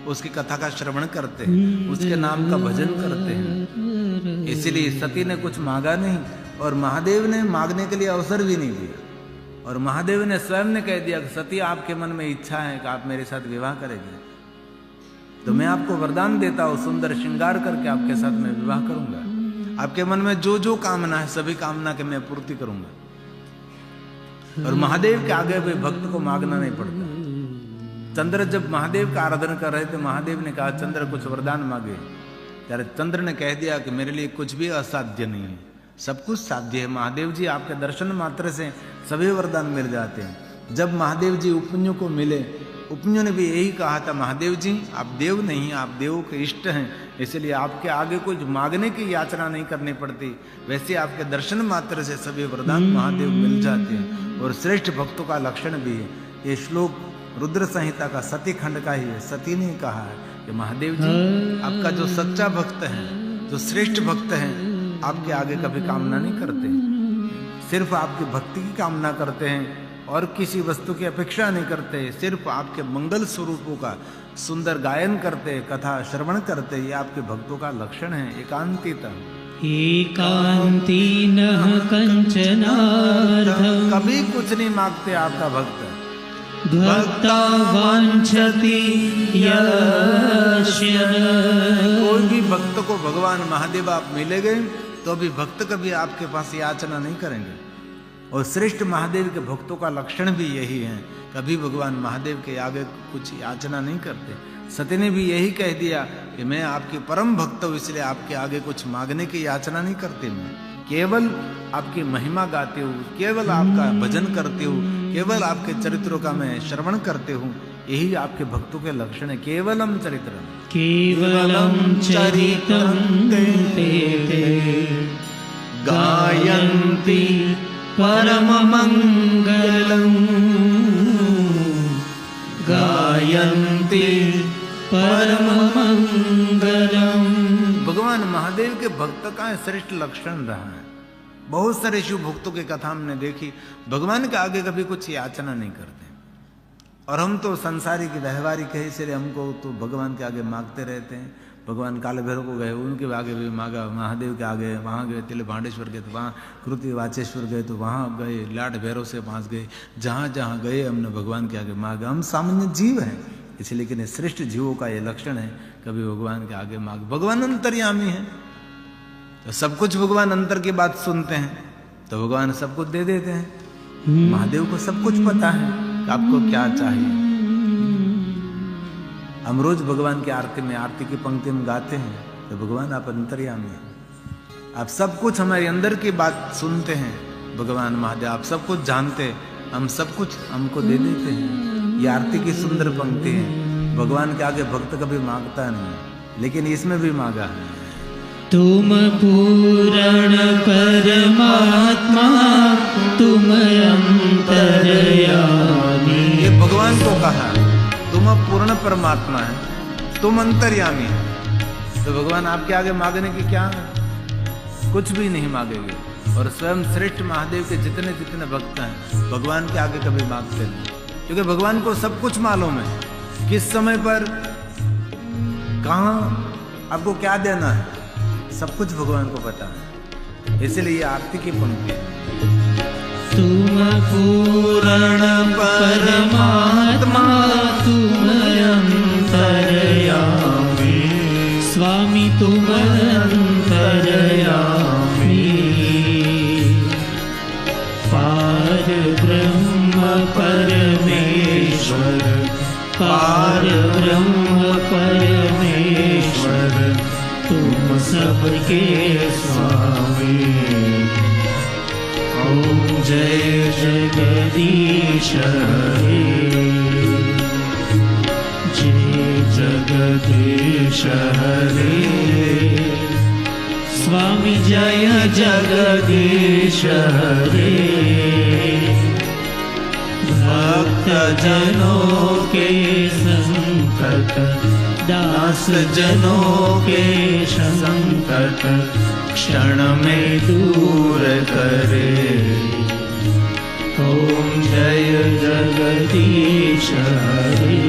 उसकी कथा का श्रवण करते हैं, उसके नाम का भजन करते हैं। इसलिए सती ने कुछ मांगा नहीं और महादेव ने मांगने के लिए अवसर भी नहीं दिया। और महादेव ने स्वयं ने कह दिया कि सती, आपके मन में इच्छा है कि आप मेरे साथ विवाह करेंगे तो मैं आपको वरदान देता हूं, सुंदर श्रृंगार करके आपके साथ मैं विवाह करूंगा। आपके मन में जो जो कामना है सभी कामना के मैं पूर्ति करूंगा। और महादेव के आगे कोई भक्त को मांगना नहीं पड़ता। चंद्र जब महादेव का आराधन कर रहे थे, महादेव ने कहा चंद्र कुछ वरदान मांगे। यार चंद्र ने कह दिया कि मेरे लिए कुछ भी असाध्य नहीं है, सब कुछ साध्य है। महादेव जी आपके दर्शन मात्र से सभी वरदान मिल जाते हैं। जब महादेव जी उपन्यों को मिले, उपन्यों ने भी यही कहा था, महादेव जी आप देव नहीं, आप देवों के इष्ट हैं, इसलिए आपके आगे कुछ मांगने की याचना नहीं करनी पड़ती। वैसे आपके दर्शन मात्र से सभी वरदान महादेव मिल जाते हैं। और श्रेष्ठ भक्तों का लक्षण भी है। ये श्लोक रुद्र संहिता का सती खंड का ही है। सती ने कहा है कि महादेव जी आपका जो सच्चा भक्त है, जो श्रेष्ठ भक्त है, आपके आगे कभी कामना नहीं करते, सिर्फ आपकी भक्ति की कामना करते हैं और किसी वस्तु की अपेक्षा नहीं करते। सिर्फ आपके मंगल स्वरूपों का सुंदर गायन करते, कथा श्रवण करते, ये आपके भक्तों का लक्षण है। एकांतिता एकांती नः कंचनार्थम् कभी कुछ नहीं मांगते आपका भक्त। भक्ता वांछति यस्य। कोई भी भक्त को भगवान महादेव आप मिलेंगे तो भी भक्त कभी आपके पास याचना नहीं करेंगे। और श्रेष्ठ महादेव के भक्तों का लक्षण भी यही है, कभी भगवान महादेव के आगे कुछ याचना नहीं करते। सती ने भी यही कह दिया कि मैं आपकी परम भक्त हूँ, इसलिए आपके आगे कुछ मांगने की याचना नहीं करती। मैं केवल आपकी महिमा गाती हूँ, केवल आपका भजन करती हूँ, केवल आपके चरित्रों का मैं श्रवण करते हूँ। यही आपके भक्तों के लक्षण है। केवलम चरित्रम, केवलम चरितं ते गायन्ति परममङ्गलम्। गायन्ति परममङ्गलम्। भगवान महादेव के भक्त का श्रेष्ठ लक्षण रहा है। बहुत सारे शिव भक्तों की कथा हमने देखी, भगवान के आगे कभी कुछ याचना नहीं करते। और हम तो संसारी की व्यवहारिक है, इसलिए हमको तो भगवान के आगे मांगते रहते हैं। भगवान काले भैरव को गए, उनके आगे भी मांगा, महादेव के आगे वहाँ गए, तिल भांडेश्वर गए तो वहाँ, कृति वाचेश्वर गए तो वहाँ गए, लाट भैरव से पास गए, जहाँ जहाँ गए हमने भगवान के आगे मांगा। हम सामान्य जीव हैं, इसलिए लेकिन श्रेष्ठ जीवों का ये लक्षण है, कभी भगवान के आगे मांग। भगवान अंतर्यामी है, तो सब कुछ भगवान अंतर की बात सुनते हैं, तो भगवान सब कुछ दे देते हैं। महादेव को सब कुछ पता है कि आपको क्या चाहिए। हम रोज भगवान की आरती में, आरती की पंक्ति में गाते हैं, तो भगवान आप अंतर्यामी हैं, आप सब कुछ हमारे अंदर की बात सुनते हैं। भगवान महादेव आप सब कुछ जानते, हम सब कुछ हमको दे देते हैं। ये आरती की सुंदर पंक्ति है। भगवान के आगे भक्त कभी मांगता नहीं, लेकिन इसमें भी मांगा है। तुम पूर्ण परमात्मा तुम अंतर्यामी। ये भगवान को कहा, तुम पूर्ण परमात्मा है, तुम अंतर्यामी है। तो भगवान आपके आगे मांगने की क्या है? कुछ भी नहीं मांगेंगे। और स्वयं श्रेष्ठ महादेव के जितने जितने भक्त हैं, भगवान के आगे कभी मांगते नहीं, क्योंकि भगवान को सब कुछ मालूम है, किस समय पर कहाँ आपको क्या देना है, सब कुछ भगवान को पता है। इसलिए ये आरती की पंक्ति है। तुम पूर्ण परमात्मा तुम अंतर्यामी। स्वामी तुम अंतर्यामी। पार ब्रह्म परमेश्वर, पार ब्रह्म परमेश्वर, तुम सबके स्वामी। ओम जय जगदीश हरे, जय जगदीश हरे। स्वामी जय जगदीश हरे। भक्त जनों के संकट, दास जनों के संकट क्षण में दूर करे। ओम जय जगदीश हरे।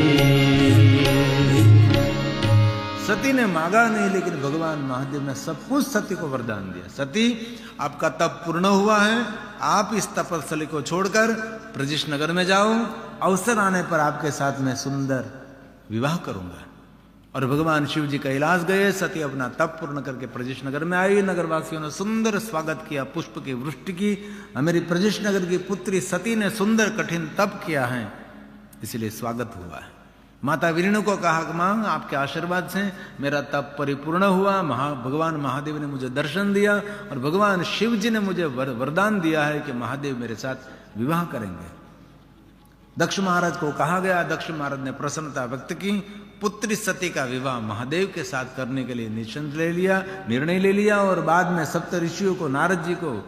सती ने मांगा नहीं, लेकिन भगवान महादेव ने सब कुछ सती को वरदान दिया। सती, आपका तप पूर्ण हुआ है, आप इस तपस्थली को छोड़कर ब्रजेश नगर में जाओ, अवसर आने पर आपके साथ मैं सुंदर विवाह करूंगा। और भगवान शिव जी कैलाश गए, सती अपना तप पूर्ण करके ब्रजेश नगर में आई। नगरवासियों ने सुंदर स्वागत किया, पुष्प की वृष्टि की। मेरी ब्रजेश नगर की पुत्री सती ने सुंदर कठिन तप किया है, इसलिए स्वागत हुआ है। माता वीरणु को कहा कि मां, आपके आशीर्वाद से मेरा तप परिपूर्ण हुआ। भगवान महादेव ने मुझे दर्शन दिया और भगवान शिव जी ने मुझे वरदान दिया है कि महादेव मेरे साथ विवाह करेंगे। दक्ष महाराज को कहा गया, दक्ष महाराज ने प्रसन्नता व्यक्त की। पुत्री सती का विवाह महादेव के साथ करने के लिए निर्णय ले लिया। और बाद में सप्त ऋषियों को, नारद जी को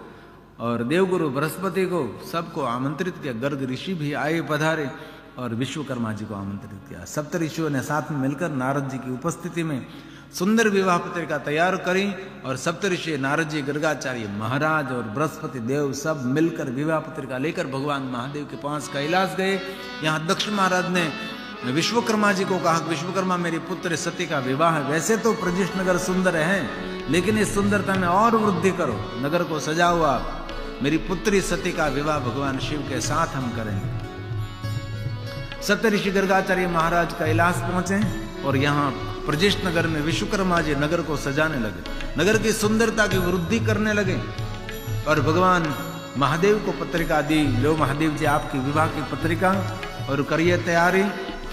और देवगुरु बृहस्पति को, सबको आमंत्रित किया। गर्ग ऋषि भी आए, पधारे, और विश्वकर्मा जी को आमंत्रित किया। सप्त ऋषियों ने साथ में मिलकर नारद जी की उपस्थिति में सुंदर विवाह पत्रिका तैयार करी। और सप्त ऋषि, नारद जी, गर्गाचार्य महाराज और बृहस्पति देव सब मिलकर विवाह पत्रिका लेकर भगवान महादेव के पास कैलाश गए। यहाँ दक्ष महाराज ने विश्वकर्मा जी को कहा, विश्वकर्मा, मेरी पुत्र सती का विवाह है। वैसे तो ब्रजेश नगर सुंदर है, लेकिन इस सुंदरता में और वृद्धि करो, नगर को सजाओ आप। मेरी पुत्री सती का विवाह भगवान शिव के साथ हम करेंगे। सप्तऋषि गर्गाचार्य महाराज कैलाश पहुंचे और यहाँ प्रजिष्ठ नगर में विश्वकर्मा जी नगर को सजाने लगे, नगर की सुंदरता की वृद्धि करने लगे। और भगवान महादेव को पत्रिका दी, लो महादेव जी आपकी विवाह की पत्रिका, और करिए तैयारी,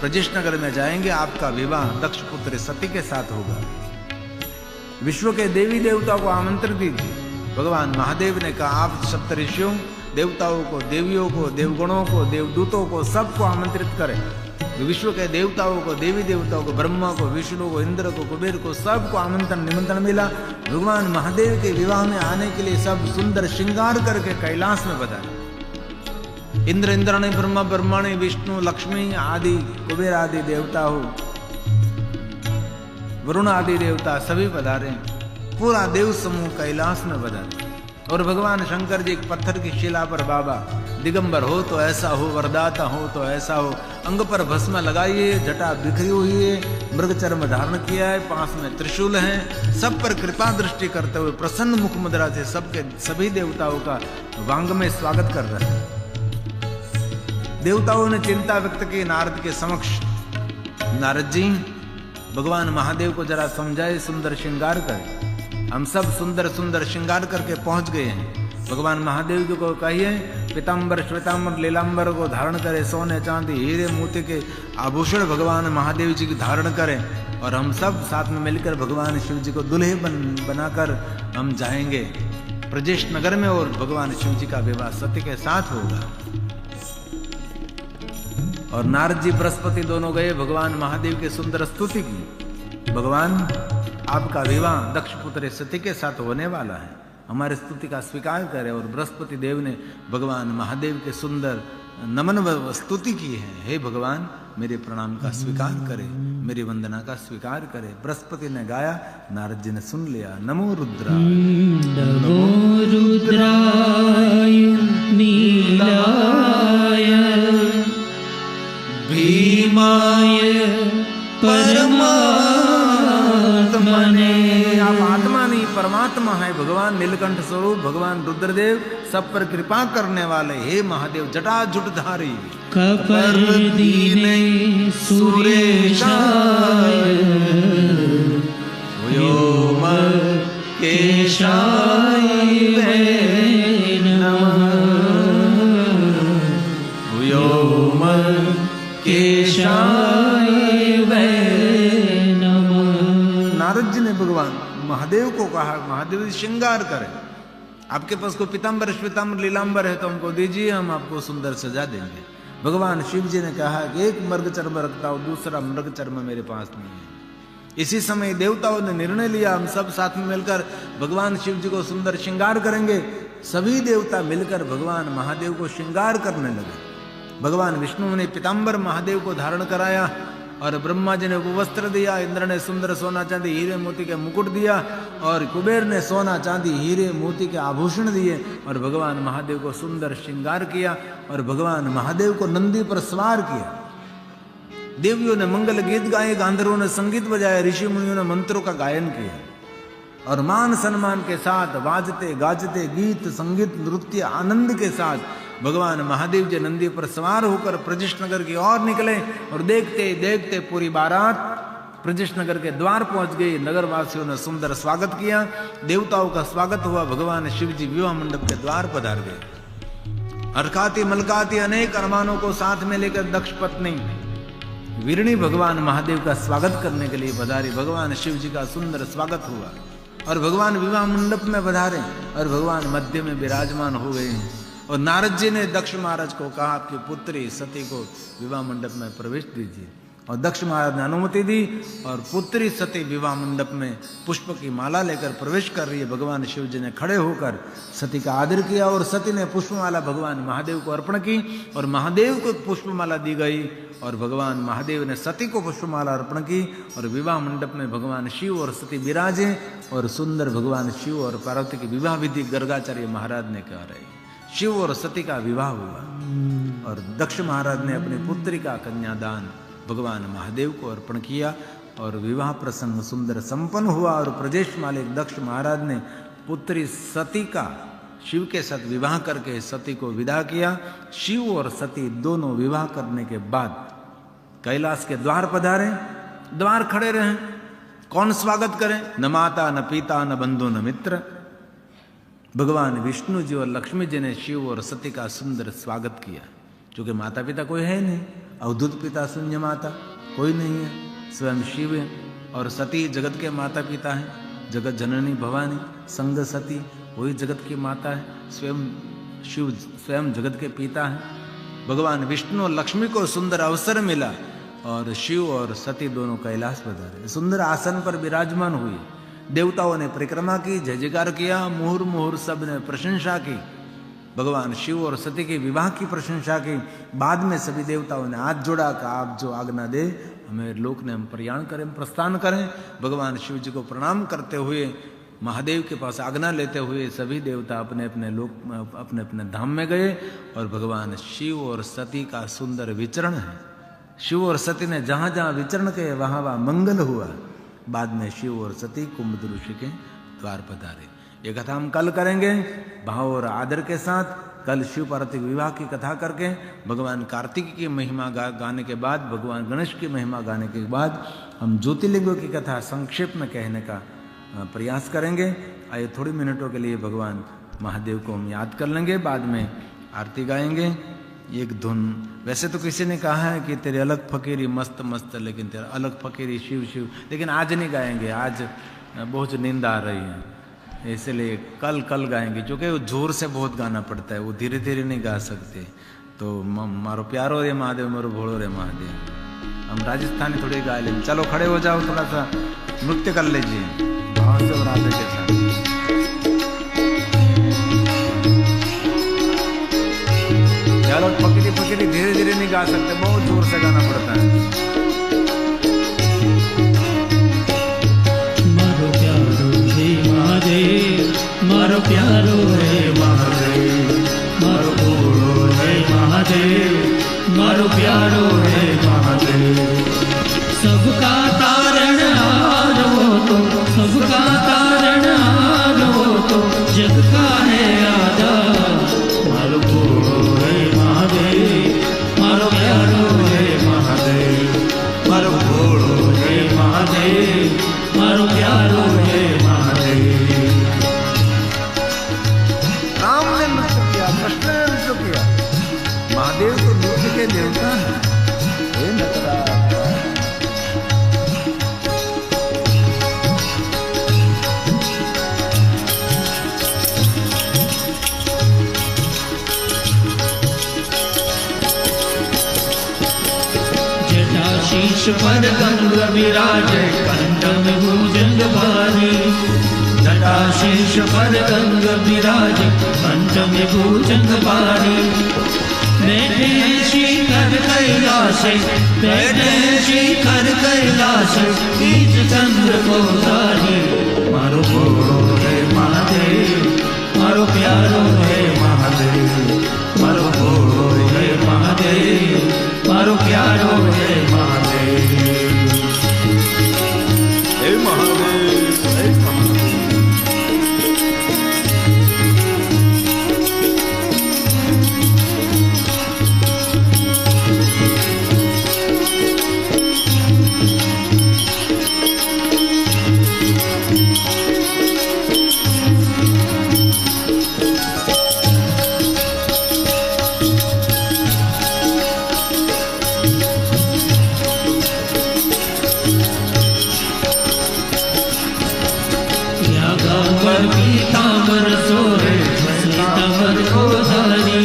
प्रजिष्ठ नगर में जाएंगे, आपका विवाह दक्ष पुत्र सती के साथ होगा। विश्व के देवी देवताओं को आमंत्रित दीजिए। भगवान महादेव ने कहा आप सप्तऋषियों, देवताओं को, देवियों को, देवगणों को, देवदूतों को, सबको आमंत्रित करें। विश्व के देवताओं को, देवी देवताओं को, ब्रह्मा को, विष्णु को, इंद्र को, कुबेर को, सबको आमंत्रण निमंत्रण मिला। भगवान महादेव के विवाह में आने के लिए सब सुंदर श्रृंगार करके कैलाश में पधारे। इंद्र इंद्राणी, ब्रह्मा ब्रह्माणी, विष्णु लक्ष्मी आदि, कुबेर आदि देवता हो, वरुण आदि देवता सभी पधारे। पूरा देव समूह कैलाश में पधारे। और भगवान शंकर जी एक पत्थर की शिला पर, बाबा दिगंबर हो तो ऐसा हो, वरदाता हो तो ऐसा हो, अंग पर भस्म लगाइए, जटा बिखरी हुई है, मृग चर्म धारण किया है, पास में त्रिशूल है, सब पर कृपा दृष्टि करते हुए प्रसन्न मुख मुद्रा से सबके सभी देवताओं का वांग में स्वागत कर रहे हैं। देवताओं ने चिंता व्यक्त की नारद के समक्ष, नारद जी भगवान महादेव को जरा समझाए, सुंदर श्रृंगार करें। हम सब सुंदर सुंदर श्रृंगार करके पहुंच गए हैं। भगवान महादेव जी को कहिए पीताम्बर श्वेताम्बर लीलांबर को धारण करें, सोने चांदी हीरे मोती के आभूषण भगवान महादेव जी की धारण करें, और हम सब साथ में मिलकर भगवान शिव जी को दुल्हे बनाकर हम जाएंगे प्रजिष्ठ नगर में, और भगवान शिव जी का विवाह सती के साथ होगा। और नारद जी बृहस्पति दोनों गए, भगवान महादेव की सुंदर स्तुति की। भगवान आपका विवाह दक्ष पुत्र सती के साथ होने वाला है, हमारी स्तुति का स्वीकार करें। और बृहस्पति देव ने भगवान महादेव के सुंदर नमन स्तुति की है। हे भगवान मेरे प्रणाम का स्वीकार करें, मेरी वंदना का स्वीकार करें। बृहस्पति ने गाया, नारद जी ने सुन लिया। नमो रुद्राय, नमो रुद्राय नीलाय भीमाय परमात्मने। आप आत्मा नहीं परमात्मा है। भगवान नीलकंठ स्वरूप भगवान रुद्रदेव सब पर कृपा करने वाले। हे महादेव जटाजुटधारी, कपर्दीने सुरेशाय व्योम केशाय नमः। व्योम केशाय नमः। नारद जी ने भगवान महादेव को कहा, महादेव जी श्रृंगार करें। आपके पास कोई पीताम्बर श्वेताम्बर लीलांबर है तो हमको दीजिए, हम आपको सुंदर सजा देंगे। भगवान शिव जी ने कहा कि एक मृग चर्म रखता हूं, दूसरा मृग चर्म मेरे पास नहीं है। इसी समय देवताओं ने निर्णय लिया, हम सब साथ में मिलकर भगवान शिव जी को सुंदर श्रृंगार करेंगे। सभी देवता मिलकर भगवान महादेव को श्रृंगार करने लगे। भगवान विष्णु ने पीताम्बर महादेव को धारण कराया, और ब्रह्मा जी ने वो वस्त्र दिया, इंद्र ने सुंदर सोना चांदी हीरे मोती के मुकुट दिया, और कुबेर ने सोना चांदी हीरे मोती के आभूषण दिए, और भगवान महादेव को सुंदर श्रृंगार किया, और भगवान महादेव को नंदी पर सवार किया। देवियों ने मंगल गीत गाए, गांधर्वों ने संगीत बजाया, ऋषि मुनियों ने मंत्रों का गायन किया, और मान सम्मान के साथ बाजते गाजते गीत संगीत नृत्य आनंद के साथ भगवान महादेव जी नंदी पर सवार होकर प्रजिष्ठ नगर की ओर निकले। और देखते देखते पूरी बारात प्रजिष्ठ नगर के द्वार पहुंच गई। नगर वासियों ने सुंदर स्वागत किया, देवताओं का स्वागत हुआ। भगवान शिव जी विवाह मंडप के द्वार पधार गए। अर्काती मलकाती अनेक अरमानों को साथ में लेकर दक्ष पत्नी वीरणी भगवान महादेव का स्वागत करने के लिए पधारी। भगवान शिव जी का सुंदर स्वागत हुआ, और भगवान विवाह मंडप में पधारे, और भगवान मध्य में विराजमान हो गए। और नारद जी ने दक्ष महाराज को कहा, आपकी पुत्री सती को विवाह मंडप में प्रवेश दीजिए। और दक्ष महाराज ने अनुमति दी, और पुत्री सती विवाह मंडप में पुष्प की माला लेकर प्रवेश कर रही है। भगवान शिव जी ने खड़े होकर सती का आदर किया, और सती ने पुष्पमाला भगवान महादेव को अर्पण की, और महादेव को पुष्पमाला दी गई, और भगवान महादेव ने सती को पुष्पमाला अर्पण की। और विवाह मंडप में भगवान शिव और सती विराजे, और सुंदर भगवान शिव और पार्वती की विवाह विधि गर्गाचार्य महाराज ने कह रहे। शिव और सती का विवाह हुआ, और दक्ष महाराज ने अपनी पुत्री का कन्यादान भगवान महादेव को अर्पण किया। और विवाह प्रसंग सुंदर संपन्न हुआ और प्रदेश मालिक दक्ष महाराज ने पुत्री सती का शिव के साथ विवाह करके सती को विदा किया। शिव और सती दोनों विवाह करने के बाद कैलाश के द्वार पधारे, द्वार खड़े रहे, कौन स्वागत करे? न माता न पिता न बंधु न मित्र। भगवान विष्णु जी और लक्ष्मी जी ने शिव और सती का सुंदर स्वागत किया। क्योंकि माता पिता कोई है नहीं, अवधूत पिता शून्य माता कोई नहीं है, स्वयं शिव है और सती जगत के माता पिता हैं, जगत जननी भवानी, संग सती वही जगत की माता है, स्वयं शिव स्वयं जगत के पिता हैं। भगवान विष्णु और लक्ष्मी को सुंदर अवसर मिला और शिव और सती दोनों कैलाश पधारे, सुंदर आसन पर विराजमान हुए। देवताओं ने परिक्रमा की, जय जयकार किया, मुहुर मुहुर सब ने प्रशंसा की, भगवान शिव और सती के विवाह की प्रशंसा की। बाद में सभी देवताओं ने हाथ जोड़ा कि आप जो आज्ञा दे हमें लोक ने हम प्रयाण करें, प्रस्थान करें। भगवान शिव जी को प्रणाम करते हुए महादेव के पास आज्ञा लेते हुए सभी देवता अपने अपने लोक अपने अपने धाम में गए और भगवान शिव और सती का सुंदर विचरण है। शिव और सती ने जहाँ जहाँ विचरण किए वहाँ वहाँ मंगल हुआ। बाद में शिव और सती कुंभ ऋषि के द्वार पधारे। ये कथा हम कल करेंगे भाव और आदर के साथ। कल शिव पार्वती विवाह की कथा करके भगवान कार्तिक की महिमा गाने के बाद, भगवान गणेश की महिमा गाने के बाद हम ज्योतिर्लिंगों की कथा संक्षेप में कहने का प्रयास करेंगे। आइए थोड़ी मिनटों के लिए भगवान महादेव को हम याद कर लेंगे, बाद में आरती गाएंगे। एक धुन, वैसे तो किसी ने कहा है कि तेरे अलग फकीरी मस्त मस्त, लेकिन तेरा अलग फकीरी शिव शिव, लेकिन आज नहीं गाएंगे, आज बहुत नींद आ रही है, इसलिए कल गाएंगे। क्योंकि वो जोर से बहुत गाना पड़ता है, वो धीरे धीरे नहीं गा सकते। तो मारो प्यारो रे महादेव, मारो भोलो रे महादेव। हम राजस्थानी थोड़ी गा लेंगे। चलो खड़े हो जाओ, थोड़ा सा नृत्य कर लीजिए भाव से और आदर के साथ। चलो फकीरी फकीरी धीरे धीरे नहीं गा सकते, बहुत जोर से गाना पड़ता है। मारो प्यारो हे महादेव, मारो प्यारो हे महादेव, मारो भोलो हे महादेव, मारो प्यारो हे महादेव। सबका तारण हार वो तो, सबका तारण हार वो तो, जग का है आधार। मारो भोलो हे महादेव, मारो प्यारो हे महादेव, मारो भोलो हे महादेव, मारो प्यारो हे महादेव। राम ने नृत्य किया, कृष्ण ने नृत्य किया, महादेव तो नृत्य के देवता हैं। हे नटराज, शीश पर गंग विराजे, कंठ में भुजंग भारी। जटा शीश पर गंग विराजे, कंठ में भुजंग भारी। बैठे शिखर कैलाश, बैठे शिखर कैलाश, बीच चंद्र को धारी। मारो भोलो हे महादेव, मारो प्यारो हे महादेव, मारो भोलो हे महादेव, मारो प्यारो हे महादेव। हे महादेव, हे महादेव। पीतांबर सोहे सीतांबर को धारी।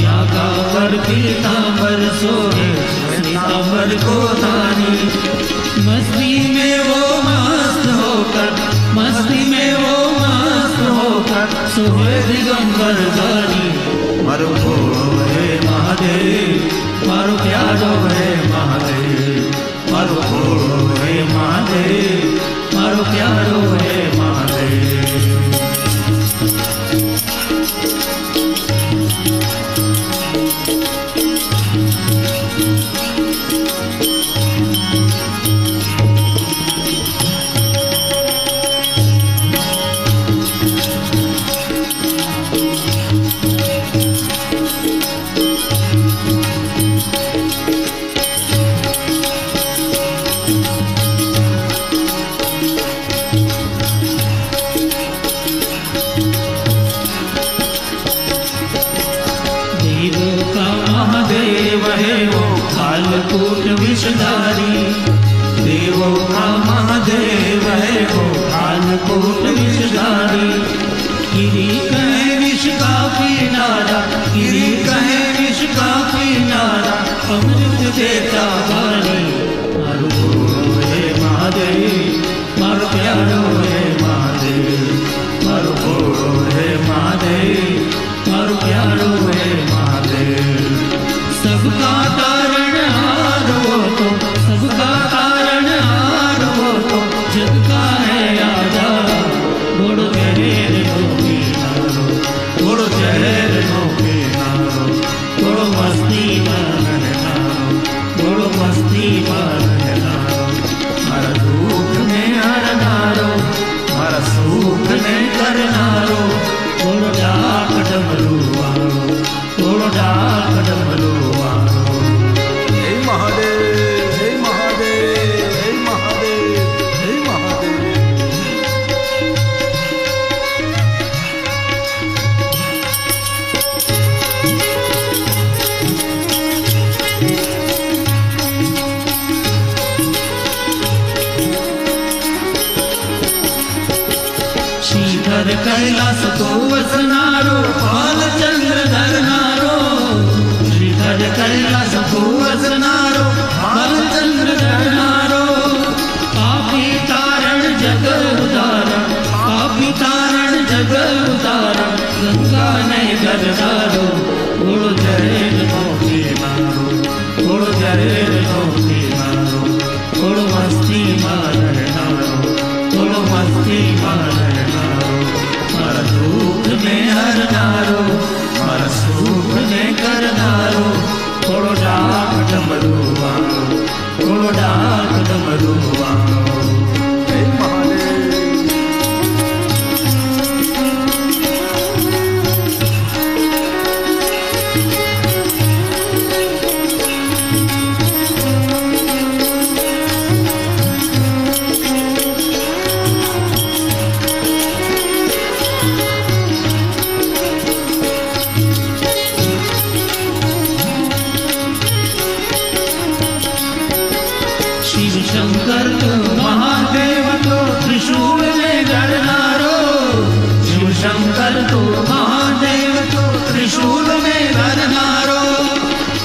यागावर पीतांबर सोहे सीतांबर को धारी। मस्ती में वो मस्त होकर, मस्ती में वो मस्त होकर, सोहे दिगंबर धारी। मारो भोलो हे महादेव, मारो प्यारो हे महादेव, मारो भोलो हे महादेव, मारो प्यारो हे महादेव। विषधारी, देवों का महादेव है वो कालकूट विषधारी। गिरी कहे विष का किनारा, गिरी कहे विष का किनारा, अमृत देता पानी। मारो भोलो है महादेव, मारो प्यारो है महादेव, मारो भोलो है महादेव, मारो प्यारो है महादेव। सबका कारण हार वो तो, सबका कारण हार वो तो, जग का है आधार। घोड़ो जहर नो किनारो, घोड़ो जहर नो किनारो, घोड़ो मस्ती मारन नारो, घोड़ो मस्ती मारन नारो। मारा दुख ने हर नारो, मारा सुख ने कर नारो। घोड़ो डाक डमरू वारो, घोड़ो डाक डमरू वारो। हे महादेव, हे महादेव, हे महादेव, हे महादेव। श्रीधर कैलास को वसनारो, बालचंद्र धरनारो। श्रीधर कैलास को वसनारो, बालचंद्र धरनारो। पापी तारण जग उदारण, पापी तारण जग उदारण, गंगा ने गरनारो। घोड़ो जहर नो किनारो, घोड़ो जहर नो किनारो, घोड़ो मस्ती मारन नारो, घोड़ो मस्ती मारन नारो। मारा दुख ने हर नारो, मारा सुख ने कर नारो। घोड़ो डाक डमरू वारो, घोड़ो डाक डमरू वारो। हे महादेव। शिव शंकर तो महादेव तो त्रिशूल में गरनारो। शिव शंकर तो महादेव तो त्रिशूल में गरनारो।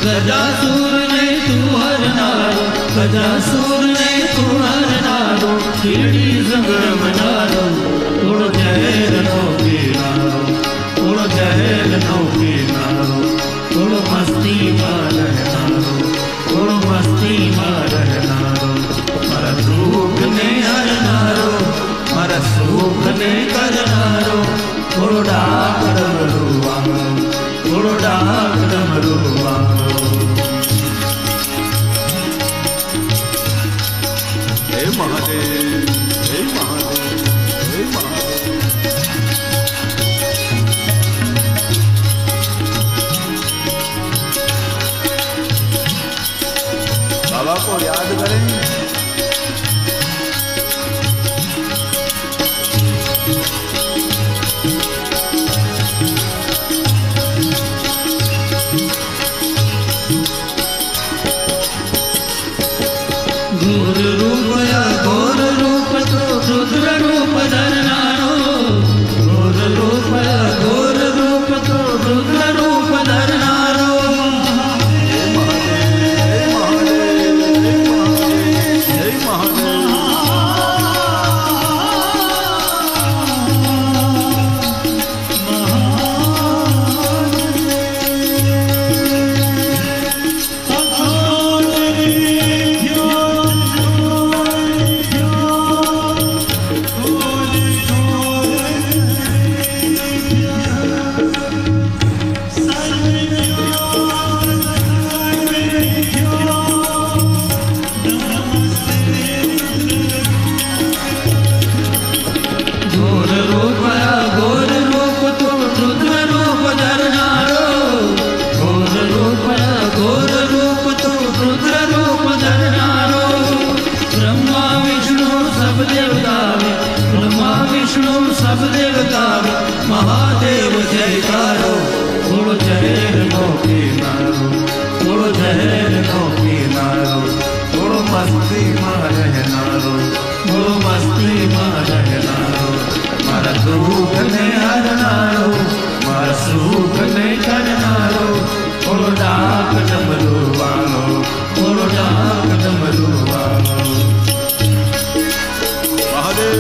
गजासुर ने तू हर नारो, गजासुर ने तू हर नारो। कीड़ी संग्रम नारो, थोड़ो जहर नो किनारो, थोड़ो जहर नो किनारो, थोड़ो मस्ती मारन नारो, थोड़ो मस्ती मारन नारो। मारा दुख ने हर नारो, मारा सुख ने कर नारो। थोड़ो डाक डमरू वारो, थोड़ो डाक डमरू वारो। हे महादेव, हे महादेव, हे महादेव। बाबा को याद करें। घोर रूप या घोर रूप तो रुद्र रूप धरनारो। घोर रूप या घोर रूप तो रुद्र रूप धरनारो। हे महादेव, हे महादेव, हे महादेव, हे महादेव। सब देवता महादेव जयकारो। थोड़ो जहर नो किनारो, थोड़ो जहर नो किनारो, મસ્તીમાં રહેનારો, બોલો મસ્તીમાં રહેનારો, મારા દુઃખને હરનારો, મારા સુખને કરનારો, બોલો ડાક ડમરૂ વાળો, બોલો ડાક ડમરૂ વાળો. મહાદેવ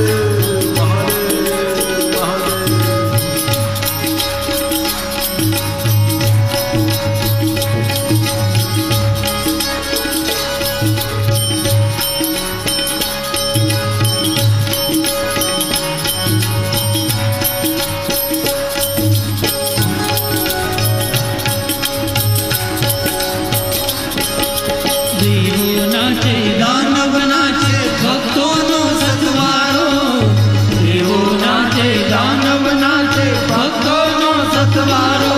દેવો નાચે, દાનવ નાચે, ભક્તોનો સતવારો, દેવો નાચે, દાનવ નાચે, ભક્તોનો સતવારો.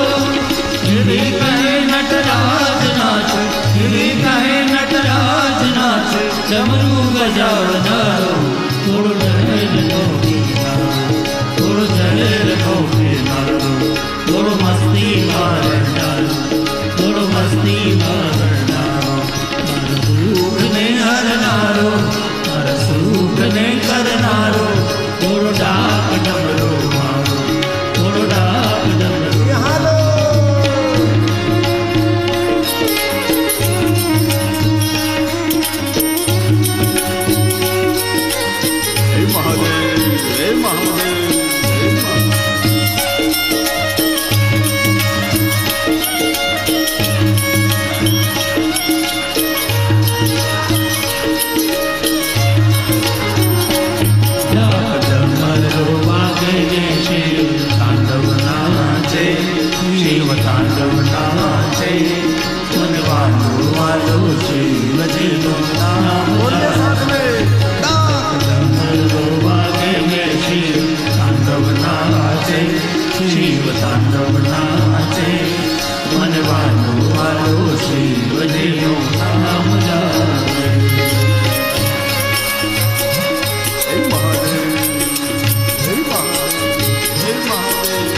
ગિરી કહે નટરાજ નાચ, ગિરી કહે નટરાજ નાચ, ડમરૂ બજાવનારો, થોડો જહેર નો પીનારો, થોડો જહેર નો પીનારો, થોડો મસ્તીમાં રહેનારો, થોડો મસ્તીમાં રહેનારો, મારા દુઃખને હરનારો, મારા સુખને કરનારો, થોડો ડાક ડમરો મારો, થોડો ડાક ડમરો. હે મહાદેવ, હે મહાદેવ, હે મહાદેવ. ડાક ડમરો વાગે જે શિવ તાંડવ નાચે, શિવ તાંડવ નાચે, મનવાનું વાલો શિવજીનું નામ લે. ડમરો વાગે જે શિવ તાંડવ નાચે, શિવ તાંડવ નાચે, મનવાનું વાલો શિવજીનું નામ લે. હે મહાદેવ, હે મહાદેવ, હે મહાદેવ.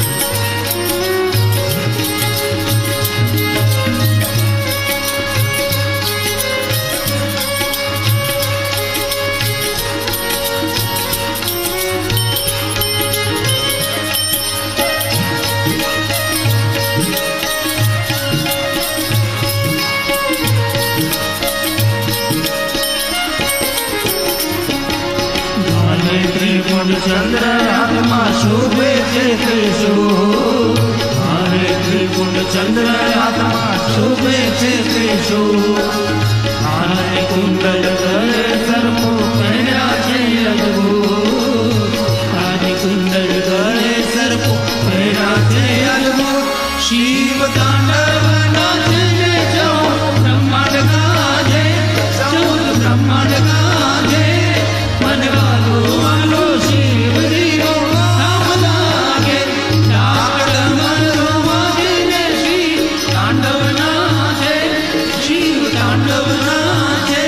ગાલે ત્રિપુંડ ચંદ્ર હાથમાં શોભે છે ત્રિશૂળ, ગાલે ત્રિપુંડ ચંદ્ર હાથમાં શોભે છે ત્રિશૂળ, કાને કુંડળ ગળે સર્પો પહેર્યા છે અદ્ભુત, કાને કુંડળ ગળે સર્પો પહેર્યા છે અદ્ભુત. શિવ તાંડવ નાચે જે ચૌદ બ્રહ્માંડ ગાજે, ચૌદ બ્રહ્માંડ ગાજે, મનવાલો વાલો શિવજીનો નામ લાગે. ડાક ડમરો વાગે ને શિવ તાંડવ નાચે, શિવ તાંડવ નાચે,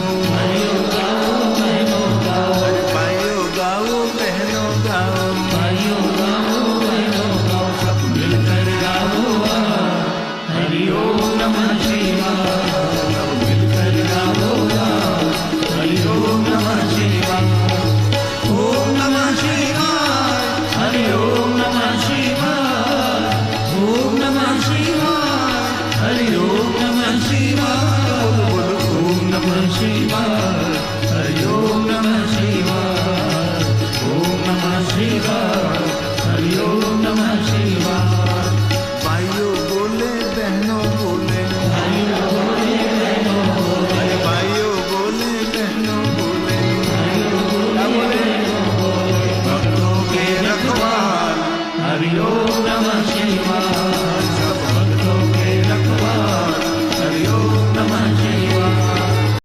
हरि